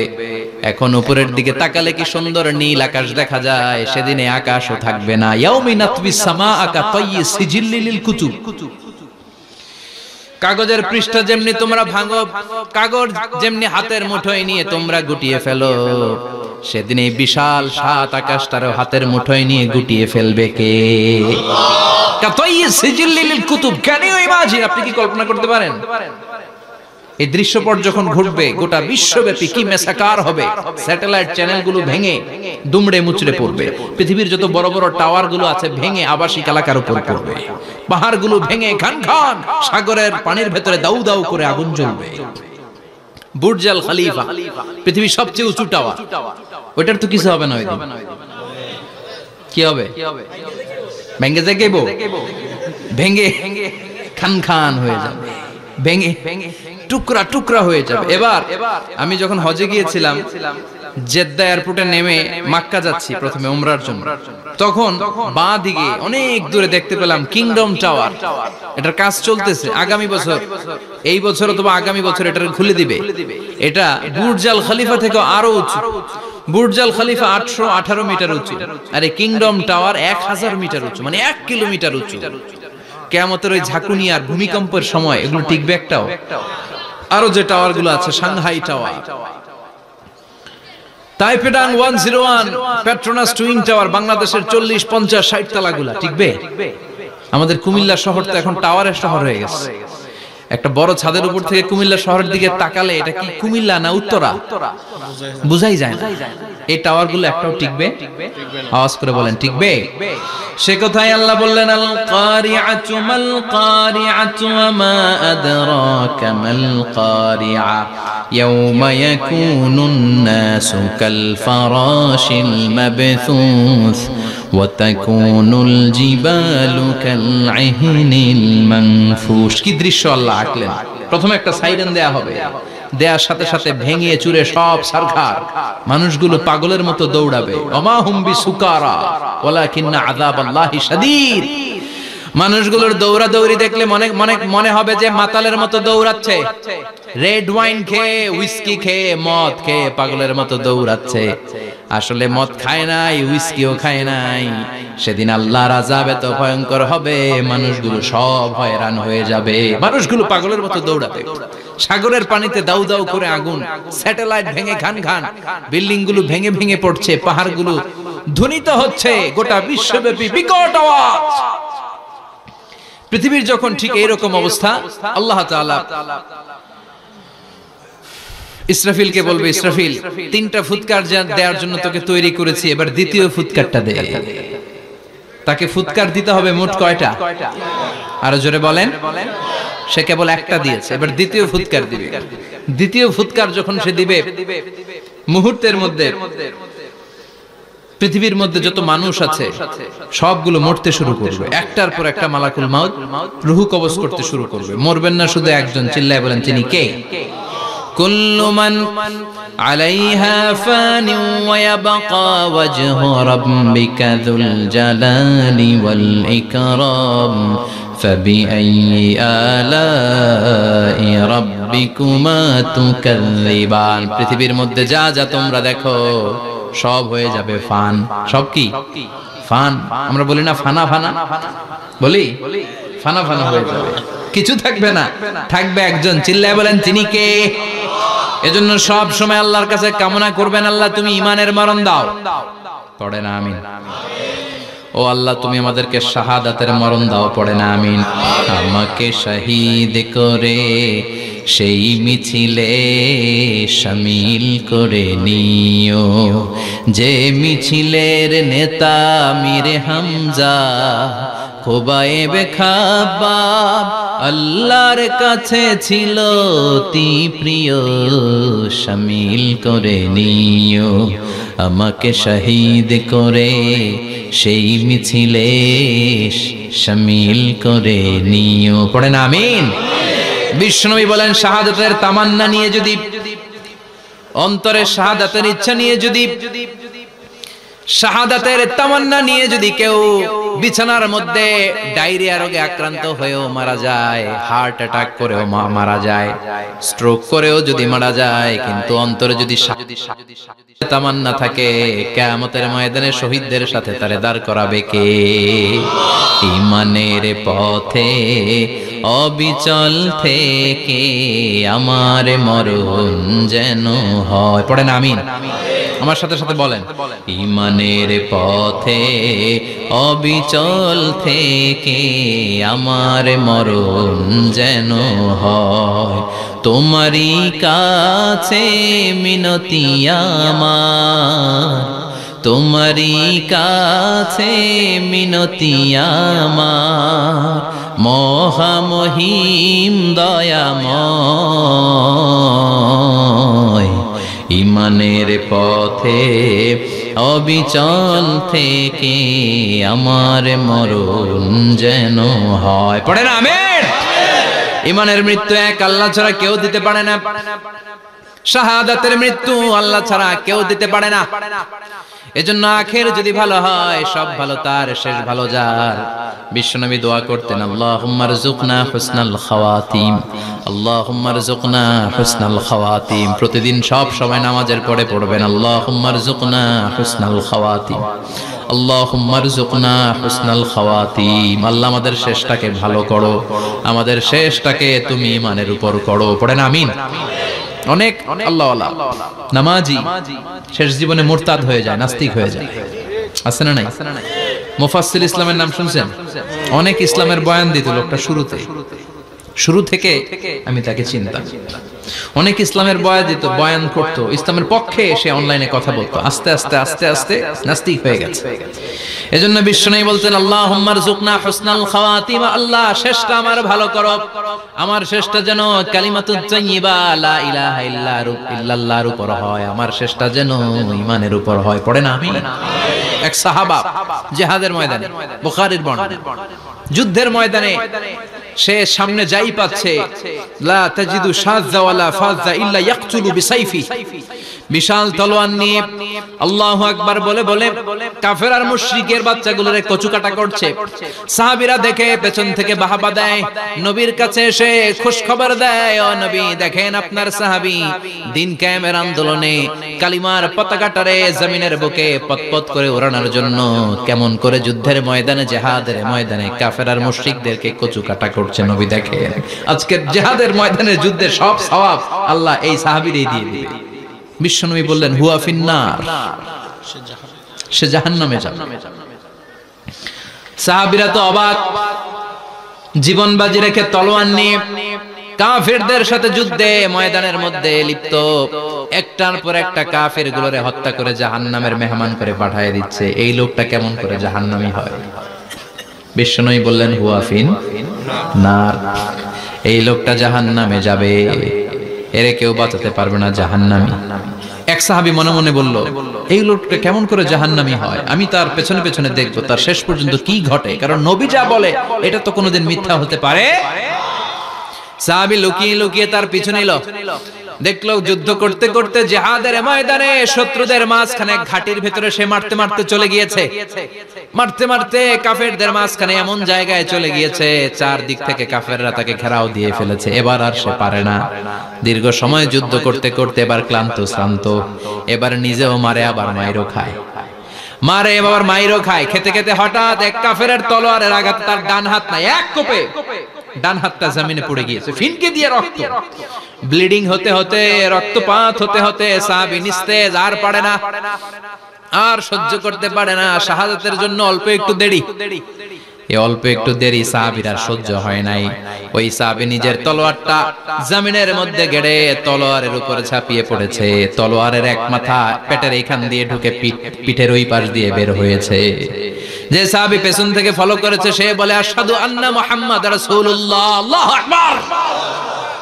এখন উপরের দিকে তাকালে কি সুন্দর নীল আকাশ দেখা যায়, সেদিনে আকাশও থাকবে না। ইয়াউমিন নাতবিস সামাআ কাতায়্যি সিজিল্লিল কুতুব, কাগজের পৃষ্ঠ যেমনি তোমরা ভাঙো, কাগজ যেমনি হাতের মুঠোয় নিয়ে তোমরা গুটিয়ে ফেলো, সেদিন এই বিশাল 7 আকাশটারও হাতের মুঠোয় নিয়ে গুটিয়ে ফেলবে কে? কাতায়্যি সিজিল্লিল কুতুব। Can you imagine? আপনি কি কল্পনা করতে পারেন? এই দৃশ্যপট যখন ঘটবে, গোটা বিশ্বব্যাপী কি মেসাকার হবে। স্যাটেলাইট চ্যানেলগুলো ভেঙে দুমড়ে মুচড়ে পড়বে, পৃথিবীর যত বড় বড় টাওয়ার গুলো আছে ভেঙে আবাসিক এলাকার উপর পড়বে, পাহাড়গুলো ভেঙে খান খান সাগরের পানির ভেতরে দাউ দাউ করে আগুন জ্বলবে। বুর্জ আল খলিফা, পৃথিবীর সবচেয়ে উঁচু টাওয়ার, ওইটার তো কিছু হবে না। ওই দিন কি হবে? ভেঙে যাইবো, ভেঙে খান খান হয়ে যাবে, ভেঙে টুকরা টুকরা হয়ে যাবে। এবার আমি যখন হজে গিয়েছিলাম, জেদ্দা এয়ারপোর্টে নেমে মক্কা যাচ্ছি প্রথমে উমরার জন্য, তখন বাঁ দিকে অনেক দূরে দেখতে পেলাম কিংডম টাওয়ার। এটার কাজ চলতেছে। আগামী বছর, এই বছর অথবা আগামী বছর এটা খুলে দিবে। এটা বুর্জ আল খলিফা থেকে আরো উঁচু। বুর্জ আল খলিফা 818 মিটার উঁচু, আর এই কিংডম টাওয়ার 1000 মিটার উঁচু, মানে 1 কিলোমিটার উঁচু। কিয়ামতের ওই ঝাঁকুনি আর ভূমিকম্পের সময় এগুলো টিকবে একটাও? আরো যে টাওয়ার গুলো আছে, সাংহাই টাওয়ার, তাইপেডাং 101, পেট্রোনাস টুইন টাওয়ার, বাংলাদেশের 40, 50, 60 তালাগুলা টিকবে? আমাদের কুমিল্লা শহর তো এখন টাওয়ারের শহর হয়ে গেছে। একটা বড় ছাদের উপর থেকে কুমিল্লা শহরের দিকে তাকালে এটা কি কুমিল্লা না উত্তরা বুঝাই যায় না। এই টাওয়ার গুলো একটাও টিকবে? আওয়াজ করে বলেন টিকবে? সে কথাই আল্লাহ বললেন, আল কারিআতু মাল কারিআতু ওয়া মা আদরাকা মাল কারিআ ইয়াওমা ইয়াকুনুন নাসু কাল ফারাশিল মাবথুস ওয়া তাকুনুল জিবালু কাল ইহনিল মানফুশ। কি দৃশ্য আল্লাহ আঁকলেন। প্রথমে একটা সাইরেন দেয়া হবে, দেয়ার সাথে সাথে ভেঙে চুরে সব সারখার, মানুষগুলো পাগলের মতো দৌড়াবে। ওমা হুম বিসুকারা ওয়ালাকিন্না আযাবাল্লাহি শাদীদ। মানুষগুলোর দৌড়াদৌড়ি দেখলে মনে হবে যে মাতালের মতো দৌড়াচ্ছে, রেড ওয়াইন খেয়ে, হুইস্কি খেয়ে, মদ খেয়ে পাগলের মতো দৌড়াচ্ছে। আসলে মদ খায় নাই, হুইস্কিও খায় নাই। সেদিন আল্লাহর আযাব এত ভয়ঙ্কর হবে, মানুষগুলো সব হয়রান হয়ে যাবে, মানুষগুলো পাগলের মতো দৌড়াবে। সাগরের পানিতে দাউ দাউ করে আগুন, স্যাটেলাইট ভেঙে খান খান, বিল্ডিং গুলো ভেঙে ভেঙে পড়ছে, পাহাড়গুলো ধ্বনিত হচ্ছে, গোটা বিশ্বব্যাপী বিকট আওয়াজ। পৃথিবীর যখন ঠিক এইরকম অবস্থা, আল্লাহ তাআলা ইসরাফিলকে বলবে, ইসরাফিল 3টা ফুৎকার দেওয়ার জন্য তোকে তৈরি করেছি, এবার দ্বিতীয় ফুৎকারটা দে। তাকে ফুৎকার দিতে হবে মোট কয়টা? আরো জোরে বলেন। সে কেবল একটা দিয়েছে, এবার দ্বিতীয় ফুৎকার দিবে। দ্বিতীয় ফুৎকার যখন সে দিবে, মুহূর্তের মধ্যে পৃথিবীর মধ্যে যত মানুষ আছে সবগুলো মরতে শুরু করবে। একটার পর একটা মালাকুল মাউত রূহ কবজ করতে শুরু করবে। মরবেন না শুধু একজন, চিল্লায় বলেন তিনি কে? কুল্লু মান আলাইহা ফানি ওয়া ইয়াবকা ওয়াজহু রাব্বিকা যুল জালালি ওয়াল ইকরাম ফাবিআইয়ি আলাই রাব্বিকুমা তুকাযযিবান। পৃথিবীর মধ্যে যা যা তোমরা দেখো সব হয়ে যাবে ফান। সব কি? ফান। আমরা বলি না ফানা ফানা, বলি ফানা ফানা হয়ে যাবে, কিছু থাকবে না, থাকবে একজন। চিল্লায় বলেন তিনি কে? এজন্য সব সময় আল্লাহর কাছে কামনা করবেন, আল্লাহ তুমি ঈমানের মরণ দাও। পড়ে না আমিন? ও আল্লাহ তুমি আমাদেরকে শাহাদাতের মরণ দাও। পড়ে না আমিন? আমাকে শহীদ করে সেই মিছিলে শামিল করে নিও, যে মিছিলের নেতা মীর হামজা খোবায়েবে খাব্বাব আল্লাহর কাছে ছিল অতি প্রিয়। শামিল করে নিও, আমাকে শহীদ করে সেই মিছিলে শামিল করে নিও। পড়ে না আমিন? বিশ্বনবী বলেন, শাহাদাতের তামান্না নিয়ে যদি, অন্তরের শাহাদাতের ইচ্ছা নিয়ে যদি, শাহাদাতের তামান্না নিয়ে যদি কেউ বিছানার মধ্যে ডায়রিয়া রোগে আক্রান্ত হয়েও মারা যায়, হার্ট অ্যাটাক করেও মারা যায়, স্ট্রোক করেও যদি মারা যায়, কিন্তু অন্তরে যদি তামান্না থাকে, কিয়ামতের ময়দানে শহীদদের সাথে তারে দাঁড় করাবে কে? ঈমানের পথে অবিচল থেকে আমার মরণ যেন হয়। পড়েন আমিন? আমার সাথে সাথে বলেন, ঈমানের পথে অবিচল থেকে আমার মরণ যেন হয়। তোমারই কাছে মিনতি আমার, তোমারই কাছে মিনতি আমার, মহামহিম দয়াময়। ঈমানের পথে অবিচল থেকে আমার মরণ যেন হয়। পড়েন আমিন? ইমানের মৃত্যু এক, আল্লাহ ছাড়া কেউ দিতে পারে না। শাহাদাতের মৃত্যু আল্লাহ ছাড়া কেউ দিতে পারে না। এজন্য আখের যদি ভালো হয়, সব ভালো তার, শেষ ভালো যার। বিশ্বনবী দোয়া করতেন, আল্লাহুম্মা রযুকনা হুসনাল খাওয়াতিম, আল্লাহুম্মা রযুকনা হুসনাল খাওয়াতিম। প্রতিদিন সব সময় নামাজের পরে পড়বেন, আল্লাহুম্মা রযুকনা হুসনাল খাওয়াতিম, আল্লাহুম্মা রযুকনা হুসনাল খাওয়াতিম। আল্লাহ আমাদের শেষটাকে ভালো করো, আমাদের শেষটাকে তুমি ঈমানের উপর করো। পড়েন আমিন। অনেক আল্লাহওয়ালা নামাজি শেষ জীবনে মুরতাদ হয়ে যায়, নাস্তিক হয়ে যায়, আছে না নাই? মুফাসসির ইসলামের নাম শুনছেন? অনেক ইসলামের বয়ান দিত লোকটা শুরু থেকে আমি তাকে চিনতাম। অনেক ইসলামের বয়ান করতো, ইসলামের পক্ষে এসে অনলাইনে কথা বলতো। আস্তে আস্তে আস্তে আস্তে নাস্তিক হয়ে গেছে। এজন্য বিশ্বনবী বলতেন, আল্লাহুম্মা রযুকনা হুসনাল খাওয়াতিম, আল্লাহ শেষটা আমার ভালো করো, আমার শেষটা যেন কালিমাতুত তাইয়্যিবা লা ইলাহা ইল্লাল্লাহর উপর হয়, আমার শেষটা যেন ঈমানের উপর হয়। পড়ে না আমিন। এক সাহাবা জিহাদের ময়দানে, বুখারীর বর্ণনা, যুদ্ধের ময়দানে সে সামনে যাই পাচ্ছে, লা তাজিদু শাযযা ওয়ালা ফাযযা ইল্লা ইয়াকতুলু বিসাইফি, বিশাল তলোয়ার নিয়ে আল্লাহু আকবার বলে বলে কাফের আর মুশরিকের বাচ্চাগুলোরে কচুকাটা করছে। সাহাবীরা দেখে পেছন থেকে বাহাবা দেয়, নবীর কাছে এসে খুশ খবর দেয়, ও নবী দেখেন আপনার সাহাবী দিন কায়েমের আন্দোলনে কালিমার পতাকাটারে জমিনের বুকে পতপত করে ওড়ানোর জন্য কেমন করে যুদ্ধের ময়দানে, জিহাদের ময়দানে কাফের আর মুশরিকদেরকে কচুকাটা করছে। নবী দেখেন আজকের জিহাদের ময়দানে যুদ্ধের সব সওয়াব আল্লাহ এই সাহাবীরই দিয়ে দিবে। বিশ্বনবী বললেন, হুয়া ফিন্নার, সে জাহান্নামে যাবে। সাহাবীরা তো অবাক, জীবন বাজি রেখে তলোয়ার নিয়ে কাফেরদের সাথে যুদ্ধে ময়দানের মধ্যে লিপ্ত, একটার পর একটা কাফের গুলোরে হত্যা করে জাহান্নামের মেহমান করে পাঠিয়ে দিচ্ছে। এই লোকটা কেমন করে জাহান্নামী হয়? বিশ্বনবী বললেন, হুয়া ফিন্নার, এই লোকটা জাহান্নামে যাবে, এরে কেউ বাঁচাতে পারবে না, জাহান্নামী। এক সাহাবী মনে মনে বলল, এই লোকটা কেমন করে জাহান্নামী হয়, আমি তার পেছনে পেছনে দেখবো তার শেষ পর্যন্ত কি ঘটে, কারণ নবী যা বলে এটা তো কোনোদিন মিথ্যা হতে পারে। সাহাবী লুকিয়ে লুকিয়ে তার পিছনে এলো, দেখলো যুদ্ধ করতে করতে জিহাদের ময়দানে শত্রুদের মাঝখানে ঘাটির ভেতরে সে মারতে মারতে চলে গিয়েছে, মারতে মারতে কাফেরদের মাঝখানে এমন জায়গায় চলে গিয়েছে চারদিক থেকে কাফেররা তাকে ঘেরাও দিয়ে ফেলেছে। এবার আর সে পারে না, দীর্ঘ সময় যুদ্ধ করতে করতে এবার ক্লান্ত শ্রান্ত, এবার নিজেও মারে আবার মাইরও খায়, মারে এবার মাইরও খায়। খেতে খেতে হঠাৎ এক কাফেরের তলোয়ারের আঘাতে তার ডান হাত নাই, এক কোপে ডান হাতটা জমিনে পড়ে গিয়েছে, ফিনকে দিয়ে রক্ত, ব্লিডিং হতে হতে, রক্তপাত হতে হতে সাহাবী নিস্তেজ, আর পারে না, আর সহ্য করতে পারে না। শাহাদাতের জন্য অল্প একটু দেরি, এই অল্প একটু দেরি সাহাবীর আর সহ্য হয় নাই। ওই সাহাবী নিজের তলোয়ারটা জমিনের মধ্যে গেড়ে তলোয়ারের উপরে ঝাঁপিয়ে পড়েছে। তলোয়ারের এক মাথা পেটের এইখান দিয়ে ঢুকে পিঠের ওই পাশ দিয়ে বের হয়েছে। যে সাহাবী পেছন থেকে ফলো করেছে সে বলে, আশহাদু আন্না মুহাম্মাদ রাসূলুল্লাহ, আল্লাহু আকবার।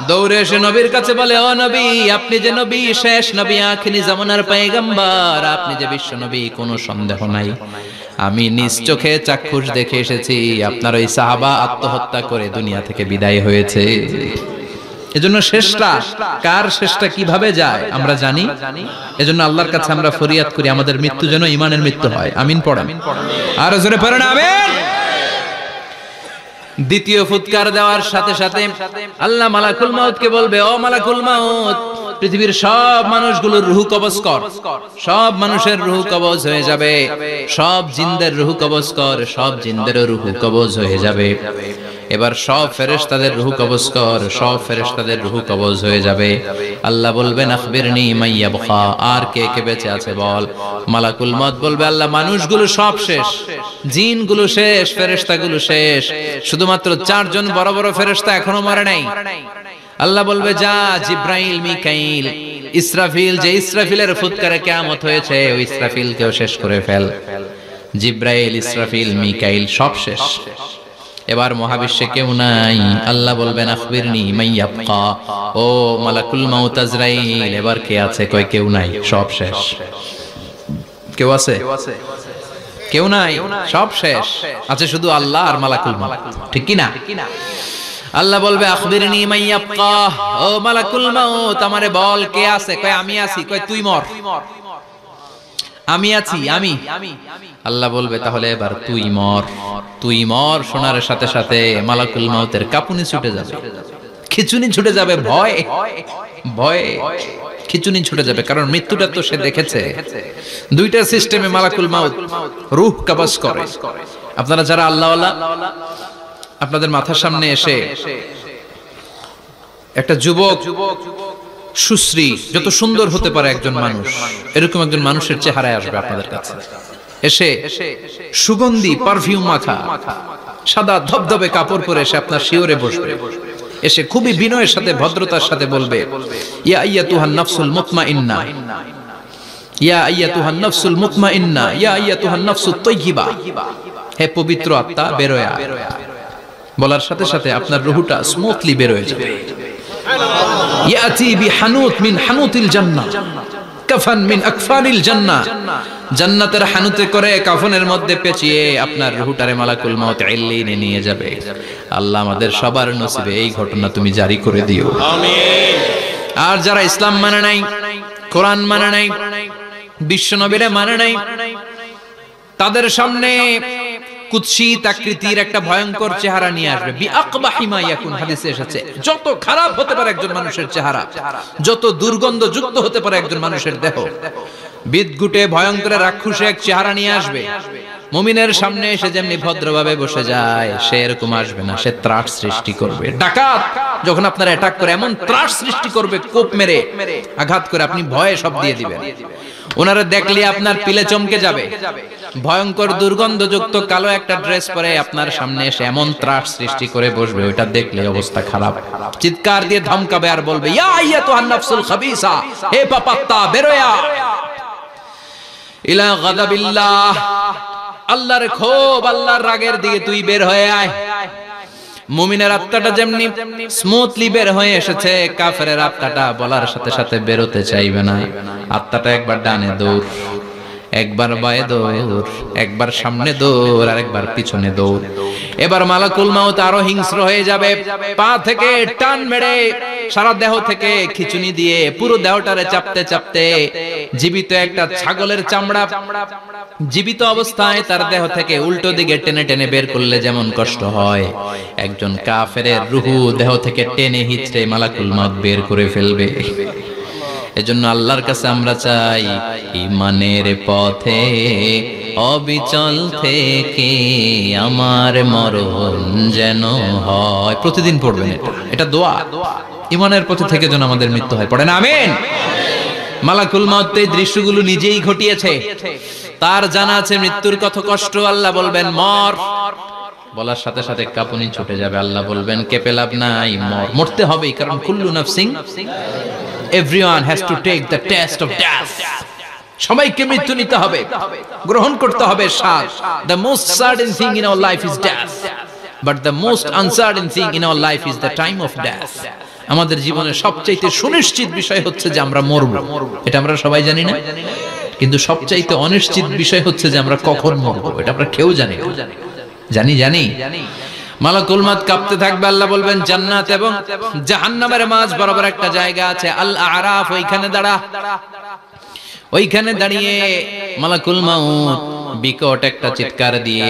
দৌড়ে এসে নবীর কাছে বলে, ও নবী, আপনি যে নবী, শেষ নবী, আখিরি জামানার পয়গম্বর, আপনি যে বিশ্ব নবী, কোনো সন্দেহ নাই, আমি নিজ চোখে চাক্ষুষ দেখে এসেছি আপনার ওই সাহাবা আত্মহত্যা করে দুনিয়া থেকে বিদায় হয়েছে। এজন্য শেষটা কার, শেষটা কিভাবে যায় আমরা জানি। এজন্য আল্লাহর কাছে আমরা ফরিয়াদ করি আমাদের মৃত্যু যেন ঈমানের মৃত্যু হয়। আমিন পড়েন, আর জোরে পড়েন আমিন। দ্বিতীয় ফুৎকার দেওয়ার সাথে সাথে আল্লাহ মালাকুল মাউতকে বলবে, ও মালাকুল মাউত, পৃথিবীর সব মানুষগুলোর রূহ কবজ কর, সব মানুষের রূহ কবজ হয়ে যাবে, সব জিনদের রূহ কবজ কর, সব জিনদেরও রূহ কবজ হয়ে যাবে। এবার সব ফেরেশতাদের রূহ কবজ কর, সব ফেরেশতাদের রূহ কবজ হয়ে যাবে। আল্লাহ বলবেন, আখবিরনি মাইয়াবকা, আর কে কে বেঁচে আছে বল। মালাকুল মউত বলবে, আল্লাহ মানুষগুলো সব শেষ, জিনগুলো শেষ, ফেরেশতাগুলো শেষ, শুধুমাত্র চারজন বড় বড় ফেরেশতা এখনো মরে নাই। আল্লাহ বলবে, যা জিব্রাইল, মিকাইল, ইসরাফিল, যে ইসরাফিলের ফুৎকারে কিয়ামত হয়েছে ওই ইসরাফিলকেও শেষ করে ফেল। জিব্রাইল, ইসরাফিল, মিকাইল সব শেষ। এবার মহাবিশ্বে কেউ নাই। আল্লাহ বলবেন, আখবিরনি মাইয়াবকা, ও মালাকুল মাউত আজরাইল, এবার কে আছে? কই কেউ নাই, সব শেষ। কেউ আছে? কেউ নাই, সব শেষ। আছে শুধু আল্লাহ আর মালাকুল মাউত, ঠিক কি না? আল্লাহ বলবে আখবিরনি মাইয়াবকা, ও মালাকুল মাউত আমারে বল কে আছে? কয় আমি আছি। কয় তুই মর। আমি আছি আমি। আল্লাহ বলবে তাহলে এবার তুই মর। তুই মর শোনার সাথে সাথে মালাকুল মাউতের কাঁপুনি ছুটে যাবে, খিচুনি ছুটে যাবে, ভয় ভয়ে খিচুনি ছুটে যাবে, কারণ মৃত্যুটা তো সে দেখেছে। দুইটা সিস্টেমে মালাকুল মাউত রূহ কবজ করে। আপনারা যারা আল্লাহওয়ালা, আপনাদের মাথার সামনে এসে একটা যুবক সুশ্রী, যত সুন্দর হতে পারে একজন মানুষ, এরকম একজন মানুষের চেহারায় আসবে আপনাদের কাছে, এসে সুগন্ধি পারফিউম মাখা সাদা ধবধবে কাপড় পরে এসে আপনার শিওরে বসবে, এসে খুবই বিনয়ের সাথে ভদ্রতার সাথে বলবে ইয়া আইয়াতুহান নাফসুল মুতমাইন্না, ইয়া আইয়াতুহান নাফসুল মুতমাইন্না, ইয়া আইয়াতুহান নাফসুত তাইয়্যিবা, হে পবিত্র আত্মা বেরোয়া। বলার সাথে সাথে আপনার রূহটা স্মুথলি বের হয়ে যাবে। ইয়াতি বিহানুত মিন হানুতিল জান্নাহ, কাফান মিন আকফানিল জান্নাহ, জান্নাতের হানুতে করে কাফনের মধ্যে পেঁচিয়ে আপনার রূহটারে মালাকুল মাউত ইল্লিনে নিয়ে যাবে। আল্লাহ আমাদের সবার নসিবে এই ঘটনা তুমি জারি করে দিও, আমিন। আর যারা ইসলাম মানে নাই, কোরআন মানে নাই, বিশ্ব নবীরে মানে নাই, তাদের সামনে কুৎসিত আকৃতির একটা ভয়ঙ্কর চেহারা নিয়ে আসবে। বিআকবাহি মা ইয়াকুন, হাদিসে এসেছে যত খারাপ হতে পারে একজন মানুষের চেহারা, যত দুর্গন্ধযুক্ত হতে পারে একজন মানুষের দেহ, বিদঘুটে ভয়ঙ্কর রাক্ষসে এক চেহারা নিয়ে আসবে। মুমিনের সামনে এসে যেমনি ভদ্রভাবে বসে যায়, সে এরকম আসবে না, সে ত্রাস সৃষ্টি করবে। ডাকাত যখন আপনার অ্যাটাক করে এমন ত্রাস সৃষ্টি করবে, কোপ মেরে আঘাত করে আপনি ভয়ে সব দিয়ে দিবেন। ওনারা দেখলে আপনার পিলে চমকে যাবে। ভয়ঙ্কর দুর্গন্ধযুক্ত কালো একটা ড্রেস পরে আপনার সামনে এসে এমন ত্রাস সৃষ্টি করে বসবে, ওইটা দেখলে অবস্থা খারাপ। চিৎকার দিয়ে ধমকাবে আর বলবে ইয়া আইয়াতুহান নাফসুল খাবিসা, হে পাপাত্তা বেরোয়া ইলা গাদাবিল্লাহ, আল্লাহর ক্ষোভ, আল্লাহর রাগের দিকে তুই বের হয়ে আয়। মুমিনের আত্মাটা যেমনি স্মুথলি বের হয়ে এসেছে, কাফেরের আত্মাটা বলার সাথে সাথে বেরোতে চাইবে না। আত্মাটা একবার ডানে দৌড়, একবার বায়ে দৌড়, একবার সামনে দৌড়, আর একবার পিছনে দৌড়। এবার মালাকুল মাউত আরো হিংস্র হয়ে যাবে, পা থেকে টান মেরে সারা দেহ থেকে খিচুনি দিয়ে পুরো দেহটারে চাপতে চাপতে জীবিত একটা ছাগলের চামড়া জীবিত অবস্থায় তার দেহ থেকে উল্টো দিকে টেনে টেনে বের করলে যেমন কষ্ট হয়, একজন কাফেরের রূহ দেহ থেকে টেনে হিচড়ে মালাকুল মাউত বের করে ফেলবে। এজন্য আল্লাহর কাছে আমরা চাই ঈমানের পথে অবিচল থেকে আমার মরণ যেন হয়। প্রতিদিন পড়বেন এটা দোয়া, ঈমানের পথে থেকে যেন আমাদের মৃত্যু হয়। পড়েন আমিন। মালাকুল মাউত এই দৃশ্যগুলো নিজেই ঘটিয়েছে, তার জানা আছে মৃত্যুর কত কষ্ট। আল্লাহ বলবেন মর, বলার সাথে সাথে কাঁপুনি ছুটে যাবে। আল্লাহ বলবেন কেঁপে লাভ নাই, মর, মরতে হবেই, কারণ কুল্লু নাফসিন, everyone has to take the test of death, সবাইকে মৃত্যু নিতে হবে, গ্রহণ করতে হবে স্বাদ। The most certain thing in our life is death, but the most uncertain thing in our life is the time of death. আমাদের জীবনের সবচাইতে সুনিশ্চিত বিষয় হচ্ছে যে আমরা মরব, এটা আমরা সবাই জানি না, কিন্তু সবচাইতে অনিশ্চিত বিষয় হচ্ছে যে আমরা কখন মরব, এটা আমরা কেউ জানি না। জানি মালাকুল মাউত কাঁপতে থাকবে। আল্লাহ বলবেন জান্নাত এবং জাহান্নামের মাঝ বরাবর একটা জায়গা আছে, আল আরাফ, ওইখানে দাঁড়া। ওইখানে দাঁড়িয়ে মালাকুল মাউত বিকট একটা চিৎকার দিয়ে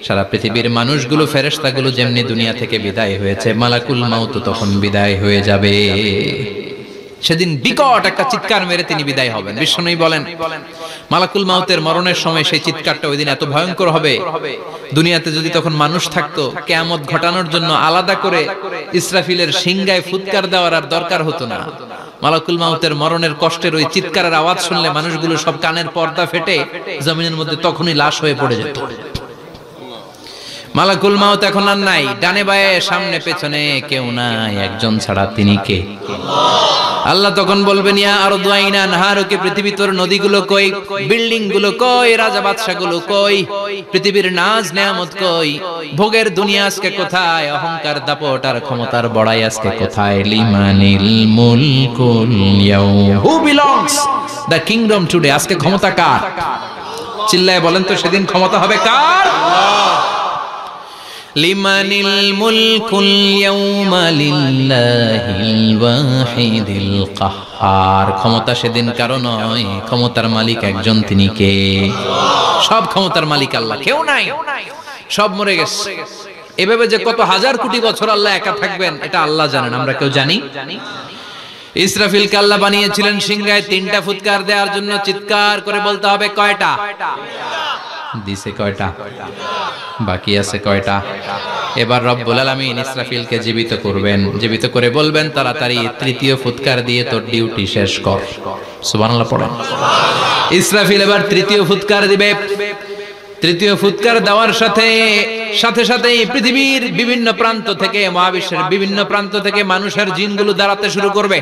সারা পৃথিবীর মানুষগুলো, ফেরেশতাগুলো যেমনি দুনিয়া থেকে বিদায় হয়েছে, মালাকুল মাউত তখন বিদায় হয়ে যাবে। সেদিন বিকট একটা চিৎকার মেরে তিনি বিদায় হবেন। বিশ্বনবী বলেন মালাকুল মাউতের মরণের সময় সেই চিৎকারটা ওই দিন এত ভয়ঙ্কর হবে, দুনিয়াতে যদি তখন মানুষ থাকতো, কিয়ামত ঘটানোর জন্য আলাদা করে ইসরাফিলের সিংগায় ফুৎকার দেওয়ার আর দরকার হতো না। মালাকুল মাউতের মরণের কষ্টের ওই চিৎকারের আওয়াজ শুনলে মানুষগুলো সব কানের পর্দা ফেটে জমিনের মধ্যে তখনই লাশ হয়ে পড়ে যেত। মালাকুল মাউত এখন আর নাই, ডানে বায়ে সামনে পেছনে কেউ নাই, একজন ছাড়া তিনি কে? আল্লাহ তখন বলবেন ইয়া আরদু আইনা নাহারুকে, পৃথিবী তোর নদীগুলো কই, বিল্ডিং গুলো কই, রাজা বাদশা গুলো কই, পৃথিবীর নাজ নেয়ামত কই, ভোগের দুনিয়া আজকে কোথায়, অহংকার দাপট আর ক্ষমতার বড়াই আজকে কোথায়? লিমানিল মুলকুল ইয়াউম, who belongs the kingdom today, আজকে ক্ষমতা কার? চিল্লায় বলেন তো সেদিন ক্ষমতা হবে কার? লিমানিল মুলকুল ইয়াউমা লিল্লাহিল ওয়াহিদিল কাহ্হার। ক্ষমতা সেদিন কারো নয়, ক্ষমতার মালিক একজন, তিনি কে? সব ক্ষমতার মালিক আল্লাহ, কেউ নাই, সব মরে গেছে। এভাবে যে কত হাজার কোটি বছর আল্লাহ একা থাকবেন এটা আল্লাহ জানেন, আমরা কেউ জানি? ইসরাফিলকে আল্লাহ বানিয়েছিলেন সিংহায় 3টা ফুৎকার দেওয়ার জন্য। চিৎকার করে বলতে হবে কয়টা? দিছে কয়টা? বাকি আছে কয়টা? এবার রব্বুল আলামিন ইসরাফিলকে জীবিত করবেন, জীবিত করে বলবেন তাড়াতাড়ি 3য় ফুৎকার দিয়ে তোর ডিউটি শেষ কর। সুবহানাল্লাহ পড়েন। ইসরাফিল এবার 3য় ফুৎকার দিবে। 3য় ফুৎকার দেওয়ার সাথে সাথে পৃথিবীর বিভিন্ন প্রান্ত থেকে, মহাবিশ্বের বিভিন্ন প্রান্ত থেকে মানুষের জিনগুলো দাঁড়াতে শুরু করবে।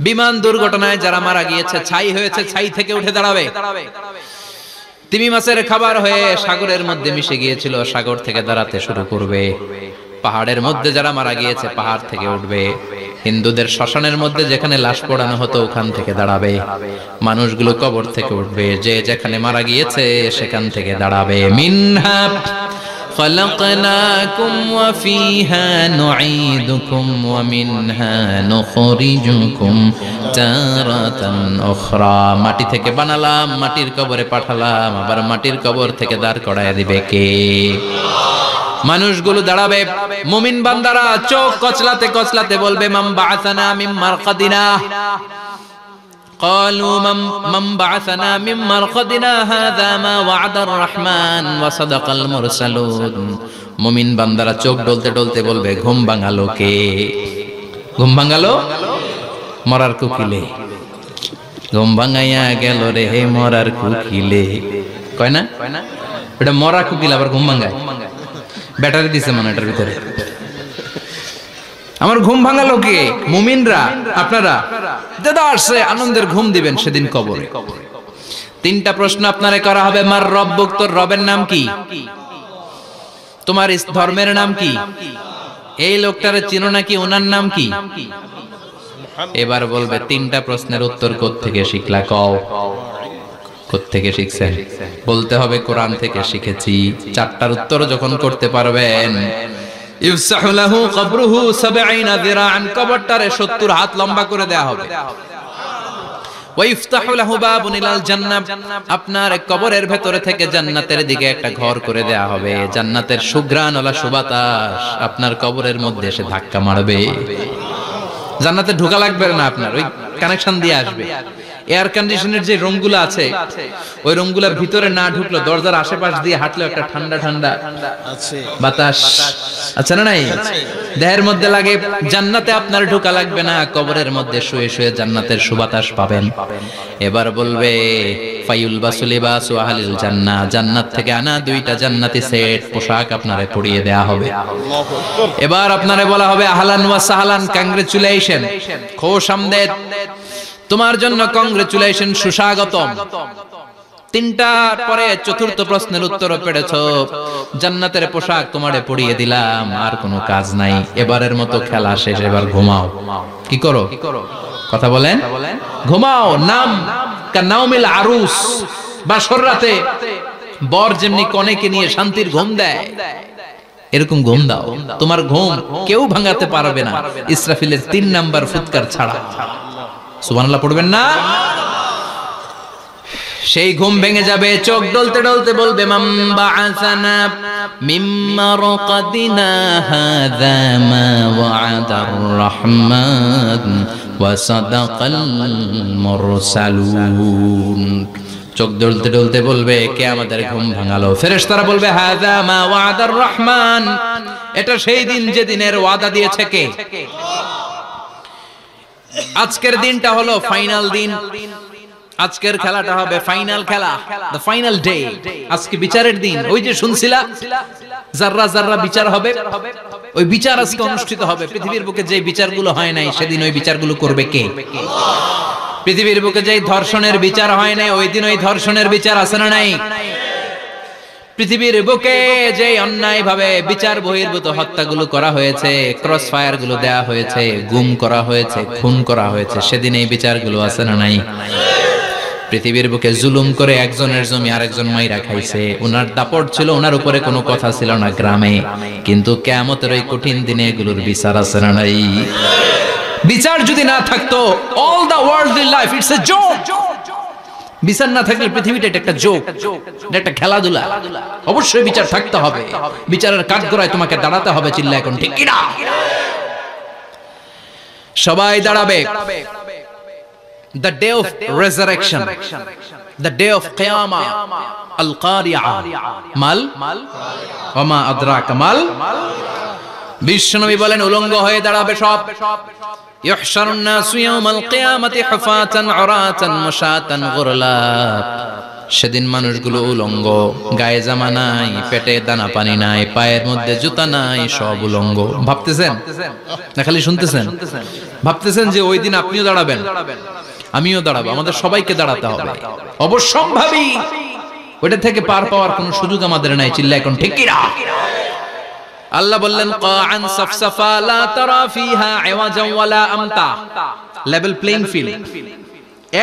বিমান দুর্ঘটনায় যারা মারা গিয়েছে, ছাই হয়েছে, ছাই থেকে উঠে দাঁড়াবে। তিমি মাছের খাবার হয়ে সাগরের মধ্যে মিশে গিয়েছিল, সাগর থেকে দাঁড়াতে শুরু করবে। পাহাড়ের মধ্যে যারা মারা গিয়েছে, পাহাড় থেকে উঠবে। হিন্দুদের শ্মশানের মধ্যে যেখানে লাশ পোড়ানো হতো, ওখান থেকে দাঁড়াবে। মানুষগুলো কবর থেকে উঠবে, যে যেখানে মারা গিয়েছে সেখান থেকে দাঁড়াবে। মিনহা خلقناكم وفيها نعيدكم ومنها نخرجكم تارة أخرى। মাটি থেকে বানালাম, মাটির কবরে পাঠালাম, আবার মাটির কবর থেকে দাঁড় করায় দিবে কে? মানুষগুলো দাঁড়াবে। মুমিন বান্দারা চোখ কচলাতে কচলাতে বলবে মান বাআসানা মিন মারকাদিনা। قالوا من بعثنا من مرقدنا هذا ما وعد الرحمن وصدق المرسلون। মুমিন বান্দারা চোখ ডলতে ডলতে বলবে ঘুম ভাঙালো কে? ঘুম ভাঙালো মরার কুকিলে। ঘুম ভাঙাইয়া গেল রে হে মরার কুকিলে। কয় না এটা মরা কুকিল আবার ঘুম ভাঙায়? ব্যাটারি দিছে মনে এটার ভিতরে। আমার ঘুম ভাঙালো কে? মুমিনরা, আপনারা দাদা আসছে আনন্দের ঘুম দিবেন সেদিন কবরে। 3টা প্রশ্ন আপনারে করা হবে। মার রব্বুক, তোর রবের নাম কি? তোমার ধর্মের নাম কি? এই লোকটারে চিনো নাকি? ওনার নাম কি? এবার বলবে 3টা প্রশ্নের উত্তর কোত্থেকে শিখলা? কও কোত্থেকে শিখছেন? বলতে হবে কোরআন থেকে শিখেছি। 4টার উত্তর যখন করতে পারবেন, ইফসাহু লাহু কবরুহু 70 যিরাআন, কবরটারে 70 হাত লম্বা করে দেয়া হবে। ওয়া ইফতাহু লাহু বাবুন ইলাল জান্নাহ, আপনার কবরের ভেতরে থেকে জান্নাতের দিকে একটা ঘর করে দেয়া হবে। জান্নাতের সুঘ্রাণওয়ালা সুবাতাস আপনার কবরের মধ্যে এসে ধাক্কা মারবে। জান্নাতে ঢোকা লাগবে না, আপনার ওই কানেকশন দিয়ে আসবে। এয়ার কন্ডিশনের যে রুমগুলো আছে, ওই রুমগুলোর ভিতরে না ঢুকলো, দরজার আশেপাশ দিয়ে হাঁটলো একটা ঠান্ডা ঠান্ডা বাতাস আছে না নাই? দেহের মধ্যে লাগে। জান্নাতে আপনার ঢোকা লাগবে না, কবরের মধ্যে শুয়ে শুয়ে জান্নাতের সুবাতাস পাবেন। এবার বলবে ফায়ুলবাসু লিবাসু আহলিল জান্নাহ, জান্নাত থেকে আনা 2টা জান্নাতি সেট পোশাক আপনারে পরিয়ে দেয়া হবে। এবার আপনারে বলা হবে আহলান ওয়া সাহলান, কংগ্রেচুলেশন, খোশামদেদ, তোমার জন্য কংগ্রেচুলেশন, সুস্বাগতম। 3টার পরে 4র্থ প্রশ্নের উত্তরও পেরেছো। জান্নাতের পোশাক তোমারে পরিয়ে দিলাম, আর কোনো কাজ নাই। এবারের মতো খেলা শেষ, এবার ঘুমাও। কি করো? কথা বলেন। ঘুমাও। নাম কানাউমিল আরুস, বাসর রাতে বর যেমনি কনেকে নিয়ে শান্তির ঘুম দেয়, এরকম ঘুম দাও। তোমার ঘুম কেউ ভাঙাতে পারবে না ইসরাফিলের 3 নাম্বার ফুৎকার ছাড়া। সুবহানাল্লাহ পড়বেন না? সেই ঘুম ভেঙে যাবে। চোখ ডলতে ডলতে বলবে মান বাআসানা মিন মারকাদিনা হাযা মা ওয়া'দার রাহমান ওয়া সাদাকাল মুরসালুন। চোখ ডলতে ডলতে বলবে কে আমাদের ঘুম ভাঙালো? ফেরেশতারা বলবে হাযা মা ওয়া'দার রাহমান, এটা সেই দিন যেদিনের ওয়াদা দিয়েছে কে? আজকের দিনটা হলো ফাইনাল দিন। আজকের খেলাটা হবে ফাইনাল খেলা, দ্য ফাইনাল ডে। আজকে বিচারের দিন। ওই যে শুনছিলা জাররা জাররা বিচার হবে, ওই বিচার আজকে অনুষ্ঠিত হবে। পৃথিবীর বুকে যে বিচারগুলো হয় নাই সেদিন ওই বিচারগুলো করবে কে? পৃথিবীর বুকে যে ধর্ষণের বিচার হয় নাই, ওই দিন ওই ধর্ষণের বিচার আছে না নাই? পৃথিবীর বুকে যে অন্যায় ভাবে বিচার বহির্ভূত হত্যাগুলো করা হয়েছে, ক্রস ফায়ার গুলো দেয়া হয়েছে, গুম করা হয়েছে, খুন করা হয়েছে, সেদিন এই বিচারগুলো আছে না নাই? পৃথিবীর বুকে জুলুম করে একজনের জমি আরেকজন মাইরা খাইছে, ওনার দাপট ছিল, ওনার উপরে কোনো কথা ছিল না গ্রামে, কিন্তু কিয়ামতের ওই কঠিন দিনে এগুলোর বিচার আছে না নাই? বিচার যদি না থাকতো, all the worldly life it's a joke. বিচার না থাকলে পৃথিবীটা এটা একটা জোক, এটা একটা খেলাধুলা। অবশ্যই বিচার থাকতে হবে, বিচারের কাঠগড়ায় তোমাকে দাঁড়াতে হবে। চিল্লা এখন ঠিক কি না? সবাই দাঁড়াবে। The day of resurrection, the day of qiyamah, al-qari'ah, mal wama adraka mal। বিশ্বনবী বলেন উলঙ্গ হয়ে দাঁড়াবে সব। ইহশারুন নাসু ইয়াওমাল কিয়ামাতি হুফাতান উরাতান মুশাতান গুরলা। সেদিন মানুষগুলো উলঙ্গ, গায়ে জামা নাই, পেটে দানা পানি নাই, পায়ের মধ্যে জুতা নাই, সব উলঙ্গ। ভাবতেছেন না খালি শুনতেছেন? ভাবতেছেন যে ওই দিন আপনিও দাঁড়াবেন, আমিও দাঁড়াবো, আমাদের সবাইকে দাঁড়াতে হবে। অবশ্যম্ভাবী, ওইটা থেকে পার পাওয়ার কোনো সুযোগ আমাদের নাই। চিল্লা এখন ঠিক কি না? আল্লাহ বললেন কাআন সাফসাফা লা তারা ফিহা আওয়াজান ওয়ালা আমতা। লেভেল প্লেইং ফিল্ড,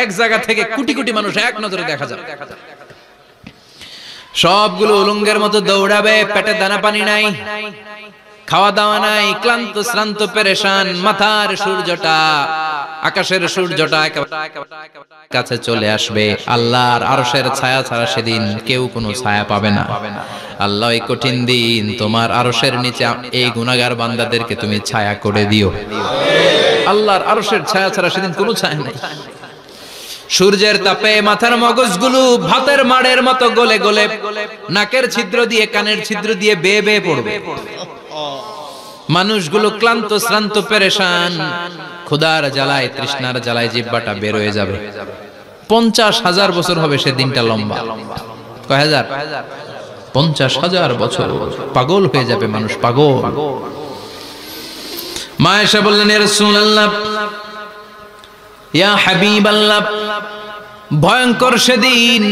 এক জায়গা থেকে কোটি কোটি মানুষ এক নজরে দেখা যাবে। সবগুলো উলঙ্গের মতো দৌড়াবে, পেটে দানা পানি নাই, খাওয়া দাওয়া নাই, ক্লান্ত শ্রান্ত পেরেশান। মাথার সূর্যটা, আকাশের সূর্যটা কাছে চলে আসবে। আল্লাহর আরশের ছায়া ছাড়া সেদিন কেউ কোনো ছায়া পাবে না। আল্লাহ এই কঠিন দিন তোমার আরশের নিচে এই গুনাহগার বান্দাদেরকে তুমি ছায়া করে দিও। আল্লাহর আরশের ছায়া ছাড়া সেদিন কোনো ছায়া নাই। সূর্যের তাপে মাথার মগজগুলো ভাতের মাড়ের মতো গলে গলে নাকের ছিদ্র দিয়ে কানের ছিদ্র দিয়ে বেয়ে বেয়ে পড়বে। মানুষগুলো ক্লান্ত শ্রান্ত পেরেশান, ক্ষুধার জ্বালায় তৃষ্ণার জ্বালায় জিহ্বাটা বের হয়ে যাবে। 50,000 বছর হবে সেদিনটা লম্বা। কয় হাজার? 50,000 বছর। পাগল হয়ে যাবে মানুষ, পাগল। মা আয়েশা বললেন ইয়া রাসূলুল্লাহ, ইয়া হাবিবাল্লাহ, ভয়ঙ্কর সেদিন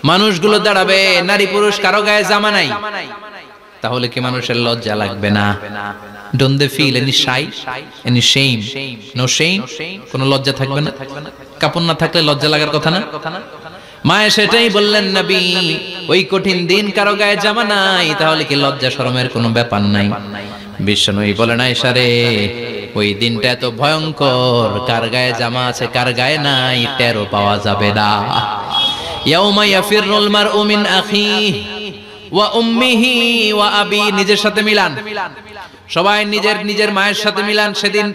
মানুষগুলো দাঁড়াবে, নারী পুরুষ কারো গায়ে জামা নাই। তাহলে কি মানুষের লজ্জা লাগবে না? Don't they feel any shy, any shame? No shame? কোনো লজ্জা থাকবে না? কাপড় না থাকলে লজ্জা লাগার কথা না? মায়ে সেটাই বললেন নবী, ওই কঠিন দিন কারো গায়ে জামা নাই, তাহলে কি লজ্জা শরমের কোনো ব্যাপার নাই? বিশ্বনবী বলেন আয়েশা রে, ওই দিনটা এত ভয়ঙ্কর, কার গায়ে জামা আছে কার গায়ে নাই টেরও পাওয়া যাবে না। ইয়াউমা ইয়াফিরুল মারউ মিন আখিহি ওয়া উম্মিহি ওয়া আবি। নিজের সাথে মিলান, সবাই নিজের নিজের মায়ের সাথে মিলান। সেদিন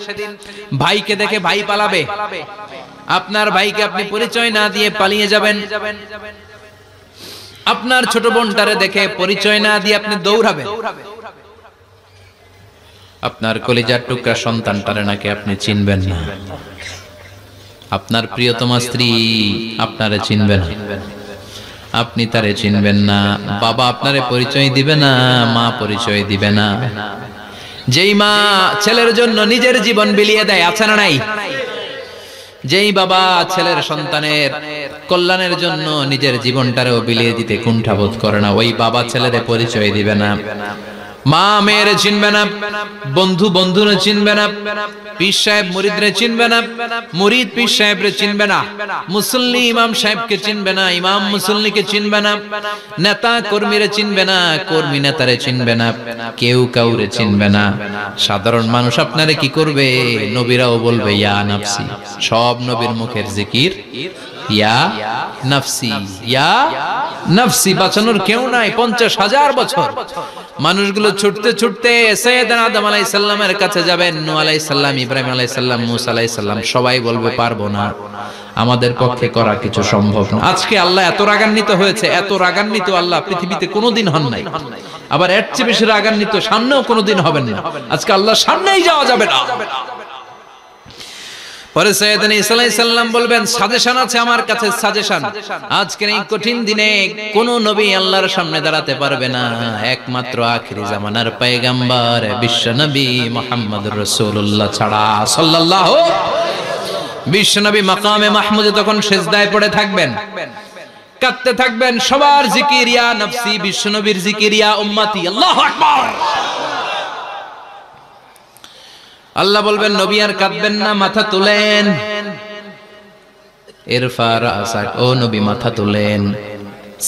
ভাইকে দেখে ভাই পালাবে, আপনার ভাইকে আপনি পরিচয় না দিয়ে পালিয়ে যাবেন। আপনার ছোট বোনটারে দেখে পরিচয় না দিয়ে আপনি দৌড়াবেন। আপনার কলিজার টুকরা সন্তানটারে নাকি আপনি চিনবেন না। আপনার প্রিয়তমা স্ত্রী আপনারে চিনবে না, আপনি তারে চিনবেন না। বাবা আপনারে পরিচয় দিবে না, মা পরিচয় দিবে না। যেই মা ছেলের জন্য নিজের জীবন বিলিয়ে দেয়, আছে না নাই? যেই বাবা ছেলের সন্তানের কল্যাণের জন্য নিজের জীবনটারেও বিলিয়ে দিতে কুণ্ঠাবোধ করে না, ওই বাবা ছেলেরে পরিচয় দিবে না। মা মেয়েরে চিনবে না, বন্ধু বন্ধুরে চিনবে না, পীর সাহেব মুরিদরে চিনবে না, মুরিদ পীর সাহেবরে চিনবে না, মুসল্লি ইমাম সাহেবকে চিনবে না, ইমাম মুসল্লিকে চিনবে না, নেতা কর্মীরে চিনবে না, কর্মী নেতারে চিনবে না, কেউ কাউরে চিনবে না। সাধারণ মানুষ আপনারে কি করবে? নবীরাও বলবে ইয়া নাফসি। সব নবীর মুখের জিকির ইয়া নাফসি, ইয়া নাফসি। বাঁচানোর কেউ নাই। 50,000 বছর মানুষগুলো ছুটতে ছুটতে সাইয়েদনা আদম আলাইহিস সালামের কাছে যাবেন। নূহ আলাইহিস সালাম, ইব্রাহিম আলাইহিস সালাম, মূসা আলাইহিস সালাম, সবাই বলবে পারবো না, আমাদের পক্ষে করা কিছু সম্ভব না। আজকে আল্লাহ এত রাগান্বিত হয়েছে, এত রাগান্বিত আল্লাহ পৃথিবীতে কোনোদিন হন নাই। আবার এর চেয়ে বেশি রাগান্বিত সামনেও কোনোদিন হবেন না। আজকে আল্লাহর সামনেই যাওয়া যাবে না। পরে সাইয়েদনা ঈসা আলাইহিস সালাম বলবেন সাজেশন আছে আমার কাছে, সাজেশন। আজকের এই কঠিন দিনে কোন নবী আল্লাহর সামনে দাঁড়াতে পারবে না, একমাত্র আখিরি জামানার পয়গম্বর বিশ্ব নবী মুহাম্মদুর রাসূলুল্লাহ ছাড়া সাল্লাল্লাহু। বিশ্ব নবী মাকামে মাহমুদে তখন সিজদায় পড়ে থাকবেন, কাঁদতে থাকবেন। সবার জিকির ইয়া নফসি, বিশ্ব নবীর জিকির ইয়া উম্মতি। আল্লাহু আকবার। আল্লাহ বলবেন নবী আর কাঁদবেন না, মাথা তুলেন। ইরফা রাসাক, ও নবী মাথা তোলেন,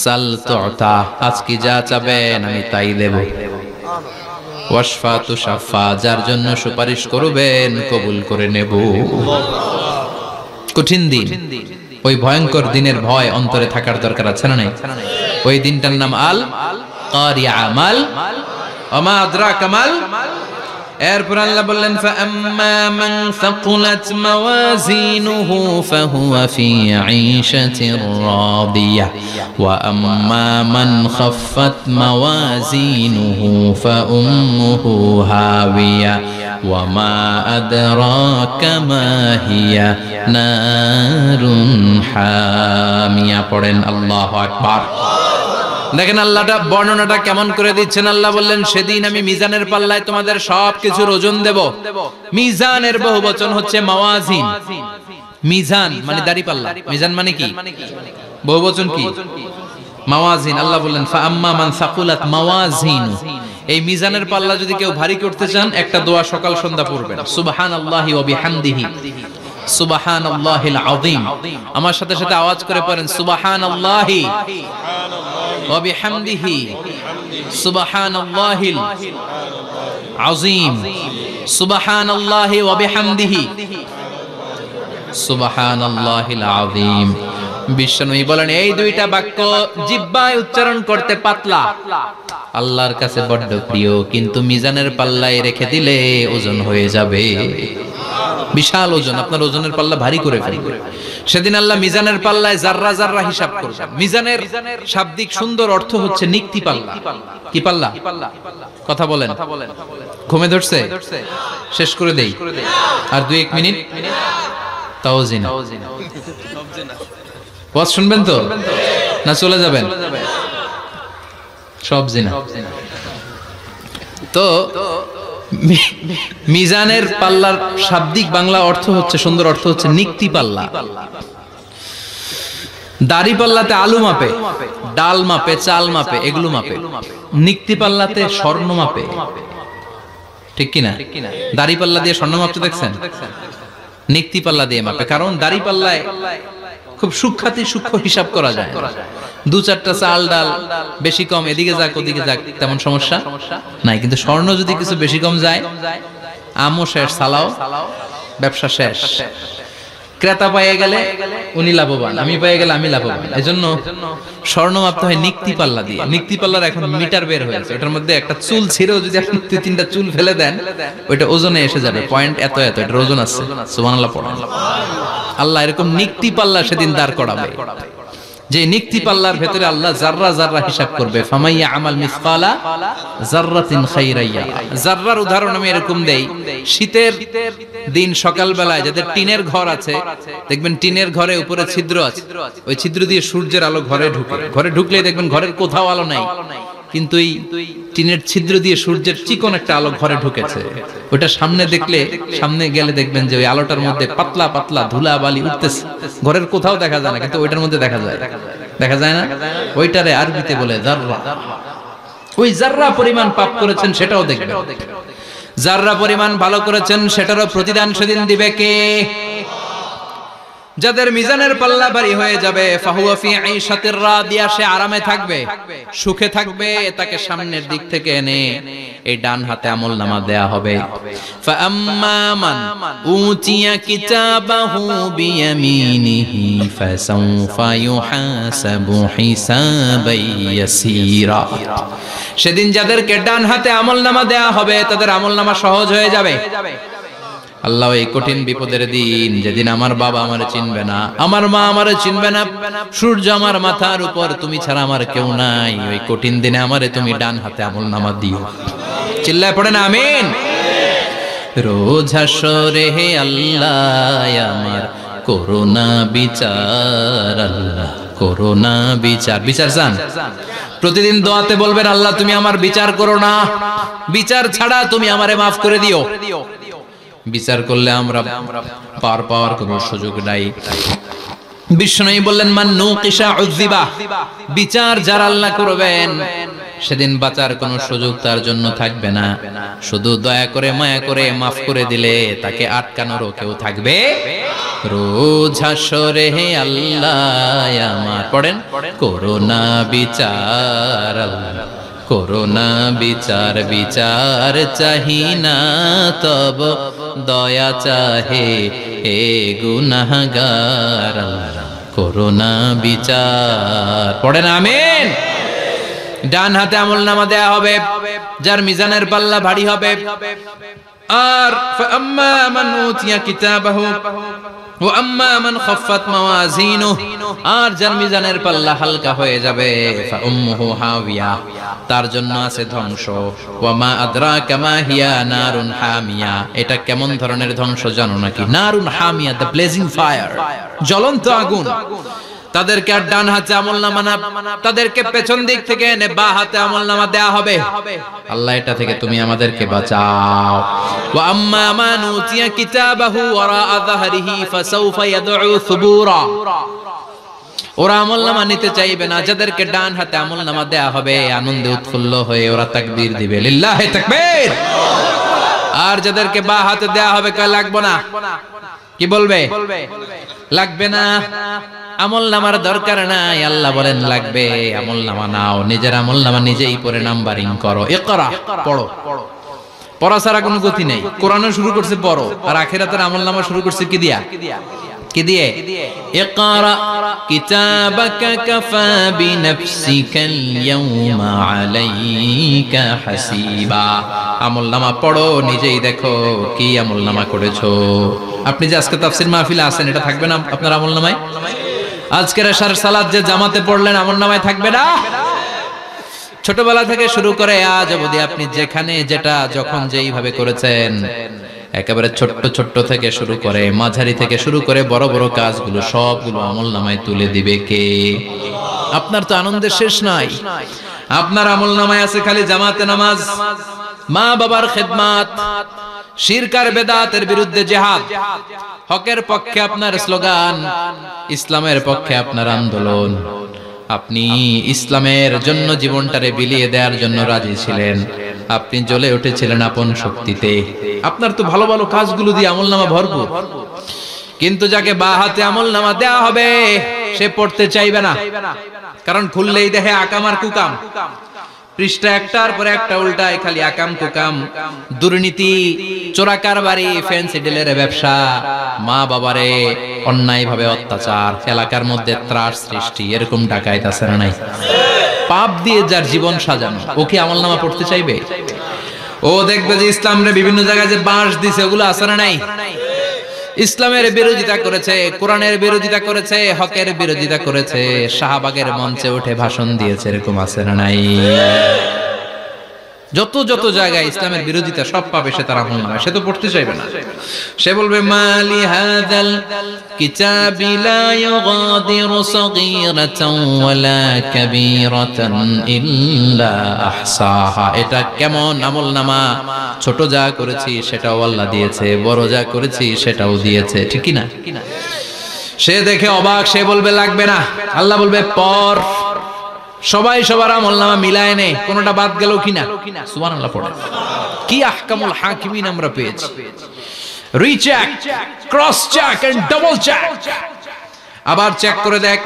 সাল তুতা, আজকে যা চাবেন আমি তাই দেব। ওয়াশফা তুশাফা, যার জন্য সুপারিশ করবেন কবুল করে নেব। কঠিন দিন, ওই ভয়ঙ্কর দিনের ভয় অন্তরে থাকার দরকার আছে না নাই? ওই দিনটার নাম আল কারিয়া, মাল ওমা আদরাকা মাল। এরপর আল্লাহ বললেন ফাআম্মা মান সাকুলাত মাওয়াজিনুহু ফাহুয়া ফি ঈশাতির রাদিয়া ওয়া আম্মা মান খাফফাত মাওয়াজিনুহু ফাউম্মুহু হাওিয়া ওয়া মা আদরাকা মা হিয়া নারুন হামিয়া। পড়েন আল্লাহু আকবার। দেখেন আল্লাহটা বর্ণনাটা কেমন করে দিচ্ছেন। আল্লাহ বললেন সেদিন আমি মিজানের পাল্লায় তোমাদের সবকিছুর ওজন দেব। মিজানের বহুবচন হচ্ছে মাওয়াজিন। মিজান মানে দাড়ি পাল্লা, মিজান মানে কি? বহুবচন কি? মাওয়াজিন। আল্লাহ বললেন ফাআম্মা মান সাকুলাত মাওয়াজিনু, এই মিজানের পাল্লা যদি কেউ ভারী করতে চান একটা দোয়া সকাল সন্ধ্যা পড়বেন, সুবহানাল্লাহি ওয়া বিহামদিহি, সুবহানাল্লাহিল আযীম। আমার সাথে সাথে আওয়াজ করে পড়েন সুবহানাল্লাহি ওয়া বিহামদিহি, সুবহানাল্লাহিল আযীম, সুবহানাল্লাহি ওয়া বিহামদিহি, সুবহানাল্লাহিল আযীম। বিশ্বনবী বলেন এই দুইটা বাক্য জিহ্বায় উচ্চারণ করতে পাতলা, আল্লাহর কাছে বড্ড প্রিয়, কিন্তু মিজানের পাল্লায় রেখে দিলে ওজন হয়ে যাবে, বিশাল ওজন। আপনার ওজনের পাল্লা ভারী করে ফেলবে। সেদিন আল্লাহ মিজানের পাল্লায় জাররা জাররা হিসাব করবেন। মিজানের শাব্দিক সুন্দর অর্থ হচ্ছে নিক্তি পাল্লা। কি পাল্লা? কথা বলেন, ঘুমে ধরছে? শেষ করে দেই, আর 2-1 মিনিট। তাও জিনা ওয়াজ শুনবেন তো না চলে যাবেন? সব জিনা। তো মিজানের পাল্লার শাব্দিক বাংলা অর্থ হচ্ছে, সুন্দর অর্থ হচ্ছে নিক্তি পাল্লা। দাড়ি পাল্লাতে আলু মাপে, ডাল মাপে, চাল মাপে, এগুলো মাপে। নিক্তি পাল্লাতে স্বর্ণ মাপে, ঠিক কিনা? দাড়ি পাল্লা দিয়ে স্বর্ণ মাপতে দেখছেন? নিক্তি পাল্লা দিয়ে মাপে, কারণ দাড়ি পাল্লায় খুব সূক্ষ্ম হিসাব করা যায়। 2-4টা চাল ডাল বেশি কম এদিকে যাক ওদিকে যাক তেমন সমস্যা নাই, কিন্তু স্বর্ণ যদি কিছু বেশি কম যায়, আমও শেষ, সালাও ব্যবসা শেষ। ক্রেতা পেয়ে গেলে উনি লাভবান, আমি পেয়ে গেলে আমি লাভবান। এজন্য স্বর্ণ মাপতে হয় নিক্তি পাল্লা দিয়ে। নিক্তি পাল্লার এখন মিটার বের হয়েছে, ওটার মধ্যে একটা চুল ছিঁড়েও যদি আপনি 2-3টা চুল ফেলে দেন ওইটা ওজনে এসে যাবে, পয়েন্ট এত এত, এটার ওজন আছে। সুবহানাল্লাহ পড়েন। আল্লাহ এরকম নিক্তি পাল্লা সেদিন দাঁড় করাবে, যে নিক্তি পাল্লার ভেতরে আল্লাহ জাররা জাররা হিসাব করবে। ফামাইয়া আমাল মিসকালা জাররাতিন খাইরাইয়া। জাররার উদাহরণ আমি এরকম দেই, শীতের দিন সকাল বেলায় যাদের টিনের ঘর আছে, দেখবেন টিনের ঘরে উপরে ছিদ্র আছে, ওই ছিদ্র দিয়ে সূর্যের আলো ঘরে ঢুকে। ঘরে ঢুকলেই দেখবেন ঘরের কোথাও আলো নাই, কিন্তু এই টিনের ছিদ্র দিয়ে সূর্যের চিকন একটা আলো ঘরে ঢুকেছে। ওটা সামনে দেখলে, সামনে গেলে দেখবেন যে ওই আলোটার মধ্যে পাতলা পাতলা ধুলা বালি উঠতেছে, ঘরের কোথাও দেখা যায় না, কিন্তু ওইটার মধ্যে দেখা যায়। দেখা যায় না? ওইটারে আরবিতে বলে জাররা। ওই জাররা পরিমাণ পাপ করেছেন সেটাও দেখবেন, জাররা পরিমাণ ভালো করেছেন সেটারও প্রতিদান সেদিন দিবে কে? যাদের মিজানের পাল্লা ভারী হয়ে যাবে, ফাহুয়া ফি ঈশাতির রাদিয়া, সে আরামে থাকবে, সুখে থাকবে। তাকে সামনের দিক থেকে এনে এই ডান হাতে আমলনামা দেয়া হবে। ফাআম্মা মান উতিয়া কিতাবাহু বিয়ামিনিহি ফাসাউফা ইউহাসাবু হিসাবান ইয়াসীরা। সেদিন যাদেরকে ডান হাতে আমলনামা দেয়া হবে তাদের আমলনামা সহজ হয়ে যাবে। আল্লাহ এই কঠিন বিপদের দিন, যেদিন আমার বাবা আমারে চিনবে না, আমার মা আমারে চিনবে না, সূর্য আমার মাথার উপর, তুমি ছাড়া আমার কেউ নাই, ওই কঠিন দিনে আমারে তুমি ডান হাতে আমলনামা দিও। চিল্লায় পড়েন আমিন। রোজ হাসরে হে আল্লাহ আমার করোনা বিচার, আল্লাহ করোনা বিচার। বিচার চান? প্রতিদিন দোয়াতে বলবেন আল্লাহ তুমি আমার বিচার করো না, বিচার ছাড়া তুমি আমারে মাফ করে দিও। বিচার করলে আমরা পার পাওয়ার কোনো সুযোগ নাই। বিষ্ণু বললেন মান নুকিশা উযিবা, বিচার যারা আল্লাহ করবেন সেদিন বাঁচার কোনো সুযোগ তার জন্য থাকবে না। শুধু দয়া করে মায়া করে মাফ করে দিলে তাকে আটকানোরও কেউ থাকবে। রোজ হাসরে হে আল্লাহ আমার পড়েন করোনা বিচার আল্লাহ করোনা বিচার বিচার চাহি না তব দয়া চাহে হে গুনাহগার আল্লাহ করোনা বিচার পড়েন আমিন। ডান হাতে আমলনামা দেয়া হবে যার মিজানের পাল্লা ভারী হবে। আর ফাআম্মা মান উতিয়া কিতাবাহু ওয়া আম্মা মান খাফফাত মাওয়াজিনুহু আর যার মিজানের পাল্লা হালকা হয়ে যাবে ফাউম্মুহু হাওিয়া তার জন্য আছে ধ্বংস। ওয়া মা আদরাকা মা হিয়া নারুন হামিয়া এটা কেমন ধরনের ধ্বংস জানো নাকি? নারুন হামিয়া দ্য ব্লেজিং ফায়ার জ্বলন্ত আগুন। তাদেরকে আর ডান হাতে আমলনামা না তাদেরকে পেছন দিক থেকে এনে বাঁ হাতে আমলনামা দেয়া হবে। আল্লাহ এটা থেকে তুমি আমাদেরকে বাঁচাও। ওয়া আম্মা মান উতিয়া কিতাবাহু ওয়ারা যাহরিহি ফাসাউফা ইয়াদউ সুবুরা ওরা আমলনামা নিতে চাইবে না। যাদেরকে ডান হাতে আমলনামা দেয়া হবে আনন্দে উৎফুল্ল হয়ে ওরা তাকবীর দিবে লিল্লাহি তাকবীর। আর যাদেরকে বাঁ হাতে দেয়া হবে কয় লাগবে না কি বলবে? লাগবে না আমলনামার দরকার নাই। আল্লাহ বলেন লাগবে আমলনামা নাও নিজের আমলনামা নিজেই পড়ে নাম্বারিং করো। ইকরা পড়ো পড়া ছাড়া কোনো গতি নেই। কোরআনও শুরু করছে পড়ো আর আখিরাতের আমলনামা শুরু করছে কি দিয়া? কি দিয়ে? ইকরা কিতাবাকা কাফা বিনাফসিকাল ইয়াউমা আলাইকা হাসিবা আমলনামা পড়ো নিজেই দেখো কি আমলনামা করেছো। আপনি যে আজকে তাফসীর মাহফিলে আছেন এটা থাকবে না আপনার আমলনামায়? আজকের এশার সালাত যে জামাতে পড়লেন আমলনামায় থাকবে না? ছোটবেলা থেকে শুরু করে আজ অবধি আপনি যেখানে যেটা যখন যেইভাবে করেছেন একেবারে ছোট্ট ছোট্ট থেকে শুরু করে মাঝারি থেকে শুরু করে বড় বড় কাজগুলো সবগুলো আমলনামায় তুলে দিবে কে? আপনার তো আনন্দের শেষ নাই। আপনার আমলনামায় আছে খালি জামাতে নামাজ, মা বাবার খেদমত, শিরক আর বেদাতের বিরুদ্ধে জিহাদ, হকের পক্ষে আপনার স্লোগান, ইসলামের পক্ষে আপনার আন্দোলন। আপনি ইসলামের জন্য জীবনটারে বিলিয়ে দেওয়ার জন্য রাজি ছিলেন। আপনি জ্বলে উঠেছিলেন আপন শক্তিতে। আপনার তো ভালো ভালো কাজগুলো দিয়ে আমলনামা ভরপুর। কিন্তু যাকে বাঁ হাতে আমলনামা দেয়া হবে সে পড়তে চাইবে না, কারণ খুললেই দেখে আকাম আর কুকাম। পৃষ্ঠা একটার পরে একটা উল্টায় খালি আকাম কুকাম, দুর্নীতি, চোরা কারবারি, ফ্যান্সি ডিলের ব্যবসা, মা বাবারে অন্যায় ভাবে অত্যাচার, এলাকার মধ্যে ত্রাস সৃষ্টি, এরকম ডাকাইত আছে না নাই? পাপ দিয়ে যার জীবন সাজানো, ওকে আমলনামা পড়তে চাইবে? ও দেখবে যে ইসলামরে বিভিন্ন জায়গায় যে বাঁশ দিছে ওগুলো আছে না নাই? ইসলামের বিরোধিতা করেছে, কোরআনের বিরোধিতা করেছে, হকের বিরোধিতা করেছে, শাহবাগের মঞ্চে উঠে ভাষণ দিয়েছে, এরকম আছে না নাই? যত যত জায়গায় ইসলামের বিরোধিতা সব পাবে সে তার আমলনামায়। সে তো পড়তে চাইবে না। সে বলবে মালি হাযাল কিতাবি লা ইউগাদিরু সাগীরাতান ওয়ালা কাবীরাতান ইল্লা আহসাহা। এটা কেমন আমলনামা? ছোট যা করেছি সেটাও আল্লাহ দিয়েছে, বড় যা করেছি সেটাও দিয়েছে, ঠিক কি না? সে দেখে অবাক, সে বলবে লাগবে না। আল্লাহ বলবে পর। সবাই সবার আমলনামা মিলায় নে, কোনটা বাদ গেল কিনা? সুবহানাল্লাহ পড়ে। কি আহকামুল হাকিমিন আমরা পেয়েছি। Recheck, cross check and double check. আবার চেক করে দেখ।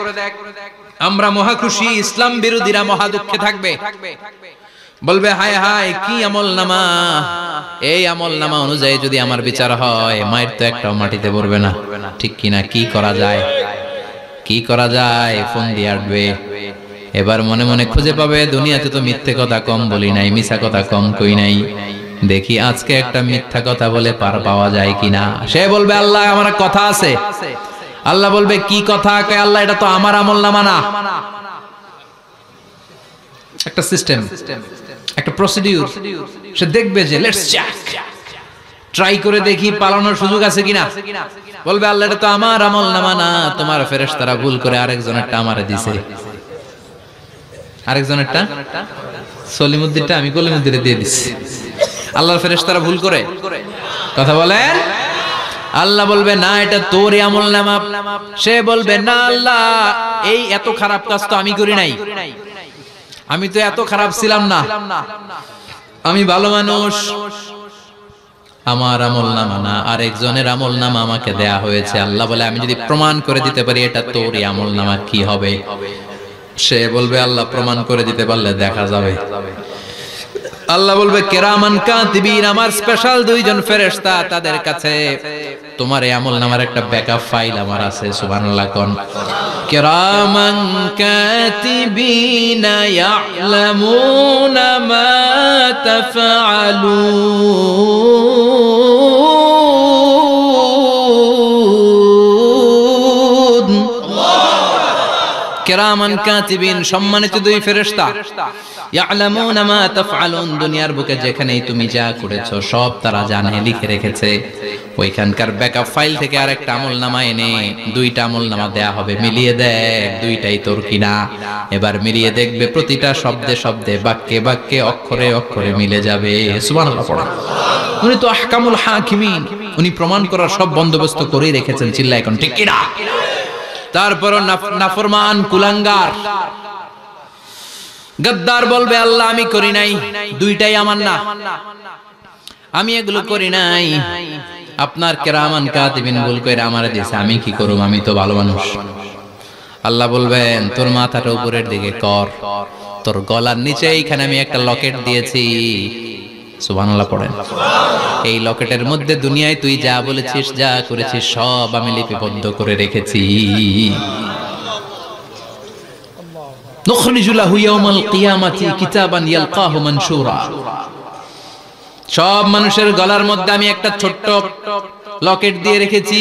আমরা মহা খুশি, ইসলাম বিরোধীরা মহা দুঃখে থাকবে। বলবে হায় হায় কি আমলনামা! এই আমলনামা অনুযায়ী যদি আমার বিচার হয় মায়ের তো একটাও মাটিতে পড়বে না, ঠিক কিনা? কি করা যায়? কি করা যায়? ফোন দিয়ে আসবে। এবার মনে মনে খুঁজে পাবে দুনিয়াতে তো মিথ্যে কথা কম বলি নাই, মিছা কথা কম কই নাই, দেখি আজকে একটা মিথ্যা কথা বলে পার পাওয়া যায় কিনা। সে বলবে আল্লাহ আমার কথা আছে। আল্লাহ বলবে কি কথা? কয় আল্লাহ এটা তো আমার আমলনামা না। একটা সিস্টেম, একটা প্রসিডিউর। সে দেখবে যে লেটস চেক, ট্রাই করে দেখি পালানোর সুযোগ আছে কিনা। বলবে আল্লাহ এটা তো আমার আমলনামা না, তোমার ফেরেশতারা ভুল করে আরেকজনেরটা আমারে দিছে। আরেকজনেরটা সলিমুদ্দিনটা আমি কলিমুদ্দিনে দিয়ে দিচ্ছি। আল্লাহর ফেরেশতারা ভুল করে কথা বলেন। আল্লাহ বলবে না এটা তোর আমলনামা। সে বলবে না আল্লাহ এই এত খারাপ কাজ তো আমি করি নাই, আমি তো এত খারাপ ছিলাম না, আমি ভালো মানুষ। আমার আমলনামা না, আরেকজনের আমলনামা আমাকে দেয়া হয়েছে। আল্লাহ বলে আমি যদি প্রমাণ করে দিতে পারি এটা তোরই আমলনামা, কি হবে? সে বলবে আল্লাহ প্রমাণ করে দিতে পারলে দেখা যাবে। আল্লাহ বলবে কিরামান কাতিবিন, আমার স্পেশাল দুইজন ফেরেশতা, তাদের কাছে তোমার এই আমলনামার একটা ব্যাকআপ ফাইল আমার আছে। সুবহানাল্লাহ কোন কিরামান কাতিবিন ইয়ালামুনা মা তাফআলুন। কিরামান কাতিবিন, সম্মানিত দুই ফেরেশতা, ইয়ালামুনা মা তাফআলুন, দুনিয়ার বুকে যেখানেই তুমি যা করেছো সব তারা জানে, লিখে রেখেছে। ওইখানকার ব্যাকআপ ফাইল থেকে আরেকটা আমলনামা এনে দুইটা আমলনামা দেয়া হবে, মিলিয়ে দেখ দুইটাই তোর কিনা। এবার মিলিয়ে দেখবে প্রতিটা শব্দে শব্দে, বাক্যে বাক্যে, অক্ষরে অক্ষরে মিলে যাবে। সুবহানাল্লাহ পড়া। উনি তো আহকামুল হাকিমিন, উনি প্রমাণ করার সব বন্দোবস্ত করেই রেখেছেন। চিল্লা এখন ঠিক কিনা? তারপর নাফরমান কুলাঙ্গার গদ্দার বলবে আল্লাহ আমি করি নাই, দুইটাই আমার না, আমি এগুলো করি নাই। আপনার কিরামান কাতিবিন ভুল করে আমারে দিয়েছে, আমি কি করব? আমি তো ভালো মানুষ। আল্লাহ বলবেন তোর মাথাটা উপরের দিকে কর, তোর গলার নিচে এইখানে আমি একটা লকেট দিয়েছি। সুবহানাল্লাহ পড়েন। এই লকেটের মধ্যে দুনিয়ায় তুই যা বলেছিস, যা করেছিস সব আমি লিপিবদ্ধ করে রেখেছি। নুখরিজু লাহু ইয়াওমাল কিয়ামাতি কিতাবান ইয়ালকাহু মানশুরা। সব মানুষের গলার মধ্যে আমি একটা ছোট্ট লকেট দিয়ে রেখেছি।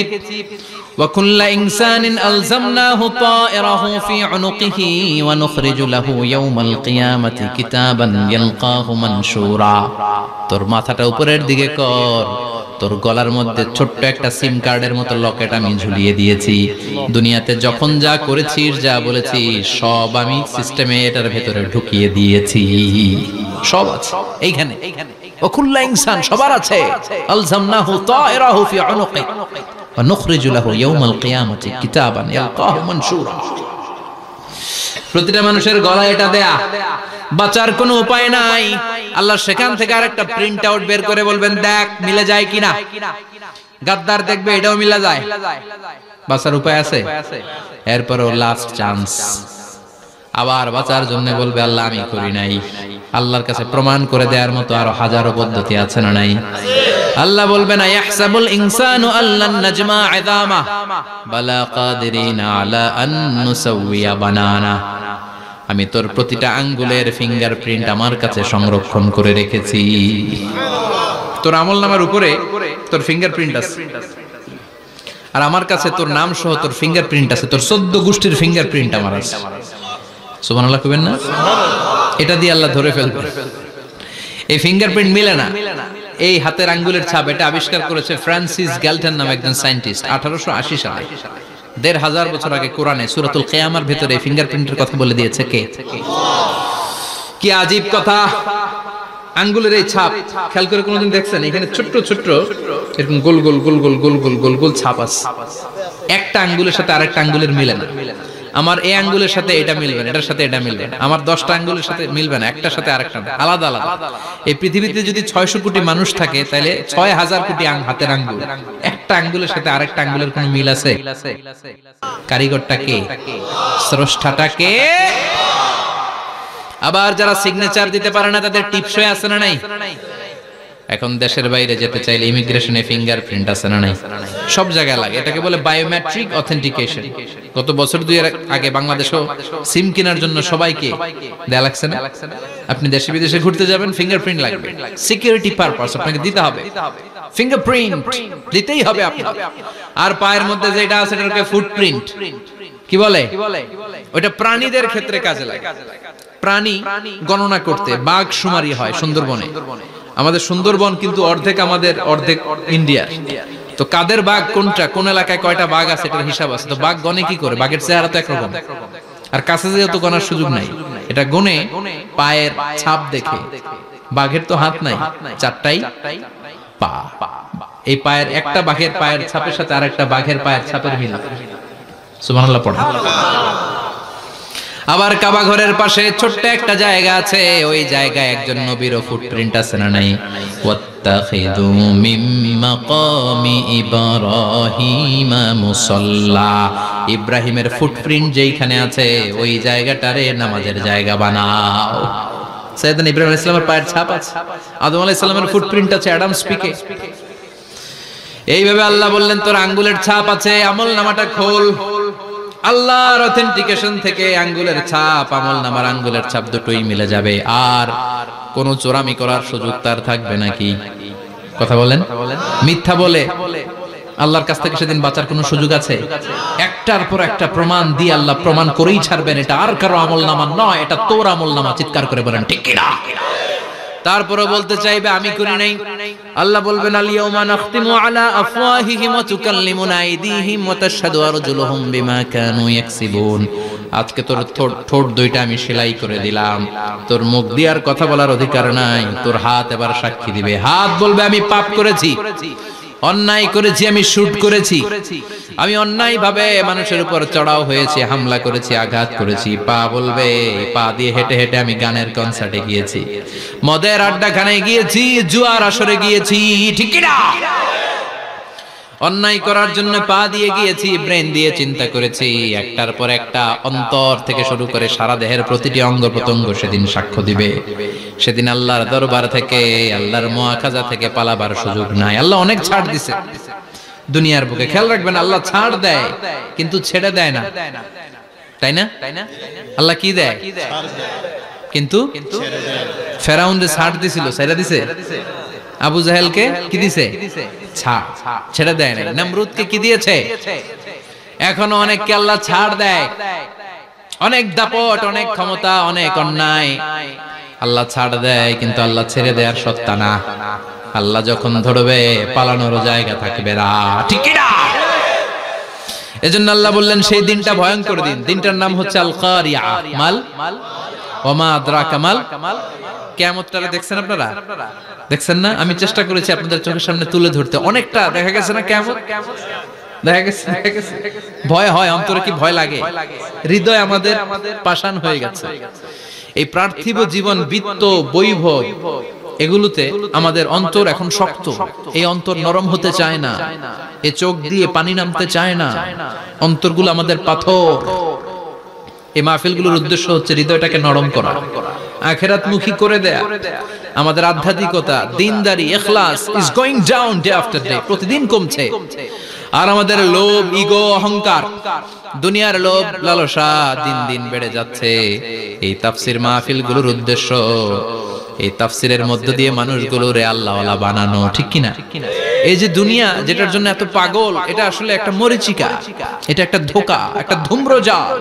ওয়া কুল্লা ইনসানিন আলজামনাহু তায়রাহু ফি উনুকিহি ওয়া নুখরিজু লাহু ইয়াওমাল কিয়ামাতি কিতাবান ইয়ালকাহু মানশুরা। তোর মাথাটা উপরের দিকে কর, তোর গলার মধ্যে ছোট্ট একটা সিম কার্ডের মতো লকেট আমি ঝুলিয়ে দিয়েছি। দুনিয়াতে যখন যা করেছিস, যা বলেছিস সব আমি সিস্টেমে এটার ভেতরে ঢুকিয়ে দিয়েছি। সব আছে এইখানে। ওকুল্লা ইনসান, সবার আছে। আলজামনাহু তায়রাহু ফি উনুকি ওয়া নুখরিজু লাহু ইয়াওমাল কিয়ামাতি কিতাবান ইয়ালকাহু মানশুরা। প্রতিটা মানুষের গলায় এটা দেয়া, বাঁচার কোনো উপায় নাই। আল্লাহ সেখান থেকে আরেকটা প্রিন্ট আউট বের করে বলবেন দেখ মিলে যায় কিনা। গাদ্দার দেখবে এটাও মিলে যায়, বাঁচার উপায় আছে। এরপরও লাস্ট চান্স, আবার বাঁচার জন্য বলবে আল্লাহ আমি করি নাই। আল্লাহর কাছে প্রমাণ করে দেওয়ার মতো আরো হাজারো পদ্ধতি আছে না নাই? আল্লাহ বলবেন ইয়াহসাবুল ইনসানু আল্লান নাজমা ইযামা বালা কাদিরিনা আলা আন নুসাওয়িয়া বানানা। আমি তোর প্রতিটা আঙ্গুলের ফিঙ্গারপ্রিন্ট আমার কাছে সংরক্ষণ করে রেখেছি। তোর আমলনামার উপরে তোর ফিঙ্গারপ্রিন্ট আছে, আর আমার কাছে তোর নাম সহ তোর ফিঙ্গারপ্রিন্ট আছে, তোর 14 গোষ্ঠীর ফিঙ্গারপ্রিন্ট আমার আছে। সুবহানাল্লাহ কইবেন না? এটা দিয়ে আল্লাহ ধরে ফেলবে। এই ফিঙ্গারপ্রিন্ট মিলে না, এই হাতের আঙ্গুলের ছাপ, এটা আবিষ্কার করেছে ফ্রান্সিস গ্যালটন নামে একজন সায়েন্টিস্ট 1880 সালে। 1500 বছর আগে কোরআনে সূরাতুল কিয়ামার ভিতরে ফিঙ্গারপ্রিন্টের কথা বলে দিয়েছে কে? কি আজীব কথা! আঙ্গুলের এই ছাপ খেয়াল করে কোনোদিন দেখছেন? এখানে ছোট্ট ছোট্ট এরকম গোল গোল গোল গোল গোল গোল গোল গোল ছাপ আছে। একটা আঙ্গুলের সাথে আরেকটা আঙ্গুলের মিলে না। আমার এই আঙ্গুলের সাথে এটা মিলবে না, এটার সাথে এটা মিলবে না। আমার 10টা আঙ্গুলের সাথে মিলবে না, একটার সাথে আরেকটা আলাদা আলাদা। এই পৃথিবীতে যদি 600 কোটি মানুষ থাকে তাহলে 6000 কোটি হাতের আঙ্গুল, একটা আঙ্গুলের সাথে আরেকটা আঙ্গুলের কোনো মিল আছে? কারিগরটা কে? স্রষ্টাটা কে? আবার যারা সিগনেচার দিতে পারে না তাদের টিপসই আছে না নাই? এখন দেশের বাইরে যেতে চাইলে ইমিগ্রেশনে ফিঙ্গারপ্রিন্ট আছে না নাই? সব জায়গায় লাগে। এটাকে বলে বায়োমেট্রিক অথেন্টিকেশন। গত বছর 2 এর আগে বাংলাদেশেও সিম কেনার জন্য সবাইকে দেয়া লাগছে না? আপনি দেশে বিদেশে ঘুরতে যাবেন, ফিঙ্গারপ্রিন্ট লাগবে, সিকিউরিটি পারপাস আপনাকে দিতে হবে। ফিঙ্গারপ্রিন্ট দিতেই হবে আপনার। আর পায়ের মধ্যে যেটা আছে এটাকে ফুটপ্রিন্ট কি বলে? ওটা প্রাণীদের ক্ষেত্রে কাজে লাগে। প্রাণী গণনা করতে বাঘ শুমারি হয় সুন্দরবনে। আমাদের সুন্দরবন কিন্তু অর্ধেক আমাদের, অর্ধেক ইন্ডিয়ার। তো কাদের বাঘ কোনটা, কোন এলাকায় কয়টা বাঘ আছে এটার হিসাব আছে। তো বাঘ গনে কি করে? বাঘের চেহারা তো একরকম, আর কাছে যেহেতু গনার সুযোগ নাই, এটা গনে পায়ের ছাপ দেখে। বাঘের তো হাত নাই, 4টাই পা। এই পায়ের একটা বাঘের পায়ের ছাপের সাথে আরেকটা বাঘের পায়ের ছাপের মিল। সুবহানাল্লাহ পড়া। আবার কাবা ঘরের পাশে ছোট্ট একটা জায়গা আছে, ওই জায়গায় একজন নবীর ফুটপ্রিন্ট আছে না নাই? ওয়াত্তাখিযু মিম মাকামি ইব্রাহিমা মুসাল্লা, ইব্রাহিমের ফুটপ্রিন্ট যেইখানে আছে ওই জায়গাটারে নামাজের জায়গা বানাও। সাইয়েদনা ইব্রাহিম আলাইহিস সালামের পায়ের ছাপ আছে, আদম আলাইহিস সালামের ফুটপ্রিন্ট আছে অ্যাডামস পিকে। এইভাবে আল্লাহ বললেন তোর আঙ্গুলের ছাপ আছে, আমলনামাটা খোল। আল্লাহর অথেন্টিকেশন থেকে আঙ্গুলের ছাপ, আমলনামার আঙ্গুলের ছাপ দুটোই মিলে যাবে, আর কোন চোরামি করার সুযোগ তার থাকবে নাকি? কথা বলেন। মিথ্যা বলে আল্লাহর কাছ থেকে সেদিন বাঁচার কোনো সুযোগ আছে? একটার পর একটা প্রমাণ দিয়ে আল্লাহ প্রমাণ করেই ছাড়বেন, এটা আর কারো আমলনামা নয়, এটা তোর আমলনামা। চিৎকার করে বলেন ঠিক কিনা? তারপরে বলতে চাইবে আমি করি নাই। আল্লাহ বলবেন আল ইয়াউমা নাখতিমু আলা আফওয়াহিহিম ওয়া তুকাল্লিমুনা আইদিহিম ওয়া তাশহাদু আরজুলুহুম বিমা কানু ইয়াকসিবুন। আজকে তোর ঠোঁট দুইটা আমি সেলাই করে দিলাম, তোর মুখ দিয়ে আর কথা বলার অধিকার নাই, তোর হাত এবার সাক্ষী দিবে। হাত বলবে আমি পাপ করেছি, অন্যায় করেছি, আমি শুট করেছি, আমি অন্যায় ভাবে মানুষের উপর চড়াও হয়েছি, হামলা করেছি, আঘাত করেছি। পা বলবে পা দিয়ে হেঁটে হেঁটে আমি গানের কনসার্টে গিয়েছি, মদের আড্ডাখানায় গিয়েছি, জুয়ার আসরে গিয়েছি, ঠিক না? অন্যায় করার জন্য পা দিয়ে গিয়েছি, ব্রেন দিয়ে চিন্তা করেছি। একটার পর একটা অন্তর থেকে শুরু করে সারা দেহের প্রতিটি অঙ্গ প্রত্যঙ্গ সেদিন সাক্ষ্য দিবে। সেদিন আল্লাহর দরবার থেকে, আল্লাহর মুআখাজা থেকে পালাবার সুযোগ নাই। আল্লাহ অনেক ছাড় দিছে দুনিয়ার বুকে। খেয়াল রাখবেন, আল্লাহ ছাড় দেয় কিন্তু ছেড়ে দেয় না, তাই না? আল্লাহ কি দেয় কিন্তু ফেরাউনরে ছাড় দিছিল, ছেড়ে দিছে। আবু জাহেলকে কি দিছে? ছাড়, ছেড়ে দেয় না। নমরুদকে কি দিয়েছে? এখনো অনেককে আল্লাহ ছাড় দেয়। অনেক দাপট, অনেক ক্ষমতা, অনেক অন্যায় আল্লাহ ছাড় দেয়, কিন্তু আল্লাহ ছেড়ে দেওয়ার সত্তা না। আল্লাহ যখন ধরবে পালানোর জায়গা থাকবে না, ঠিক না? এজন্য আল্লাহ বললেন সেই দিনটা ভয়ঙ্কর দিন। দিনটার নাম হচ্ছে আল কারিয়া। মাল ওমা আদরাকা মাল। কিয়ামতটা দেখছেন আপনারা? দেখছেন না? আমি চেষ্টা করেছি আপনাদের চোখের সামনে তুলে ধরতে। অনেকটা দেখা গেছে না কিয়ামত? দেখা গেছে। ভয় হয়, অন্তরে কি ভয় লাগে? হৃদয় আমাদের পাষাণ হয়ে গেছে। এই পার্থিব জীবন, বিত্ত, বৈভব, এগুলোতে আমাদের অন্তর এখন শক্ত। এই অন্তর নরম হতে চায় না, এই চোখ দিয়ে পানি নামতে চায় না, অন্তরগুলো আমাদের পাথর। এই মাহফিলগুলোর উদ্দেশ্য হচ্ছে হৃদয়টাকে নরম করা, আখিরাতমুখী করে দেয়া। আমাদের আধ্যাত্মিকতা, দিনদারি, ইখলাস is going down day after day, প্রতিদিন কমছে। আর আমাদের লোভ, ইগো, অহংকার, দুনিয়ার লোভ, লালসা দিন দিন বেড়ে যাচ্ছে। এই তাফসীর মাহফিলগুলোর উদ্দেশ্য এই তাফসীরের মধ্য দিয়ে মানুষগুলোরে আল্লাহওয়ালা বানানো, ঠিক কিনা? এই যে দুনিয়া যেটার জন্য এত পাগল, এটা আসলে একটা মরিচিকা, এটা একটা ধোঁকা, একটা ধূম্রজাল।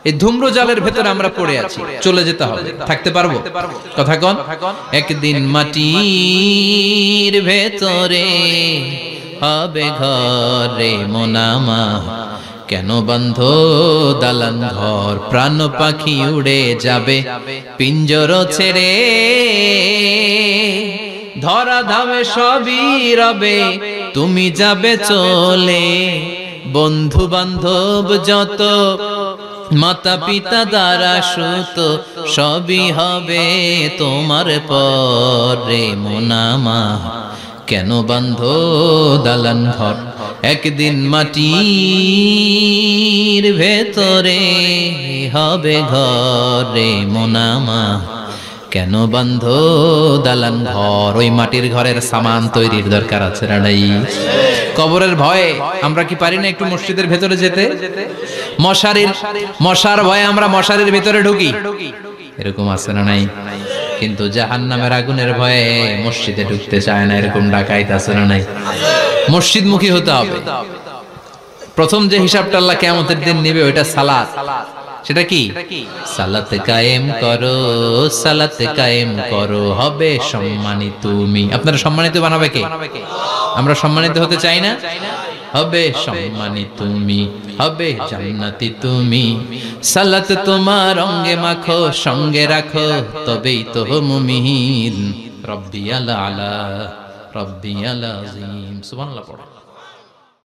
এই ধূম্রজালের ভেতরে আমরা পড়ে আছি, চলে যেতে হবে। থাকতে পারবো? কথা কন। একদিন মাটির ভেতরে হবে ঘরে মোনামা, কেন বন্ধ দালান ঘর, প্রাণ পাখি উড়ে যাবে পিঞ্জর ছেড়ে, ধরা ধামে সবই রবে, তুমি যাবে চলে, বন্ধু বান্ধব যত, মাতা পিতা দ্বারা সুত, সবই হবে তোমার পরে মোনামা, কেন বন্ধ দালান ঘর, একদিন মাটির ভেতরে হবে ঘরে মোনামা, কেন বন্ধ দালান ঘর। ওই মাটির ঘরের সামান তৈরির দরকার আছে না নাই? কবরের ভয়ে আমরা কি পারি না একটু মসজিদের ভেতরে যেতে? মশার ভয়ে আমরা মশারির ভেতরে ঢুকি, এরকম আছে না নাই? কিন্তু জাহান্নামের আগুনের ভয়ে মসজিদে ঢুকতে চায় না, এরকম ডাকাইত আছে না নাই? মসজিদমুখী হতে হবে। প্রথম যে হিসাবটা আল্লাহ কিয়ামতের দিন নেবে ওইটা সালাত। সেটা কি? সালাত কায়েম করো, সালাত কায়েম করো, হবে সম্মানিত তুমি। আপনারা সম্মানিত বানাবে কে? আমরা সম্মানিত হতে চাই না? হবে সম্মানিত তুমি, হবে জান্নাতি তুমি, সালাত তোমার অঙ্গে মাখো, সঙ্গে রাখো, তবেই তো মুমিন। রব্বিয়াল আলা, রব্বিয়াল আযীম। সুবহানাল্লাহ পড়ো।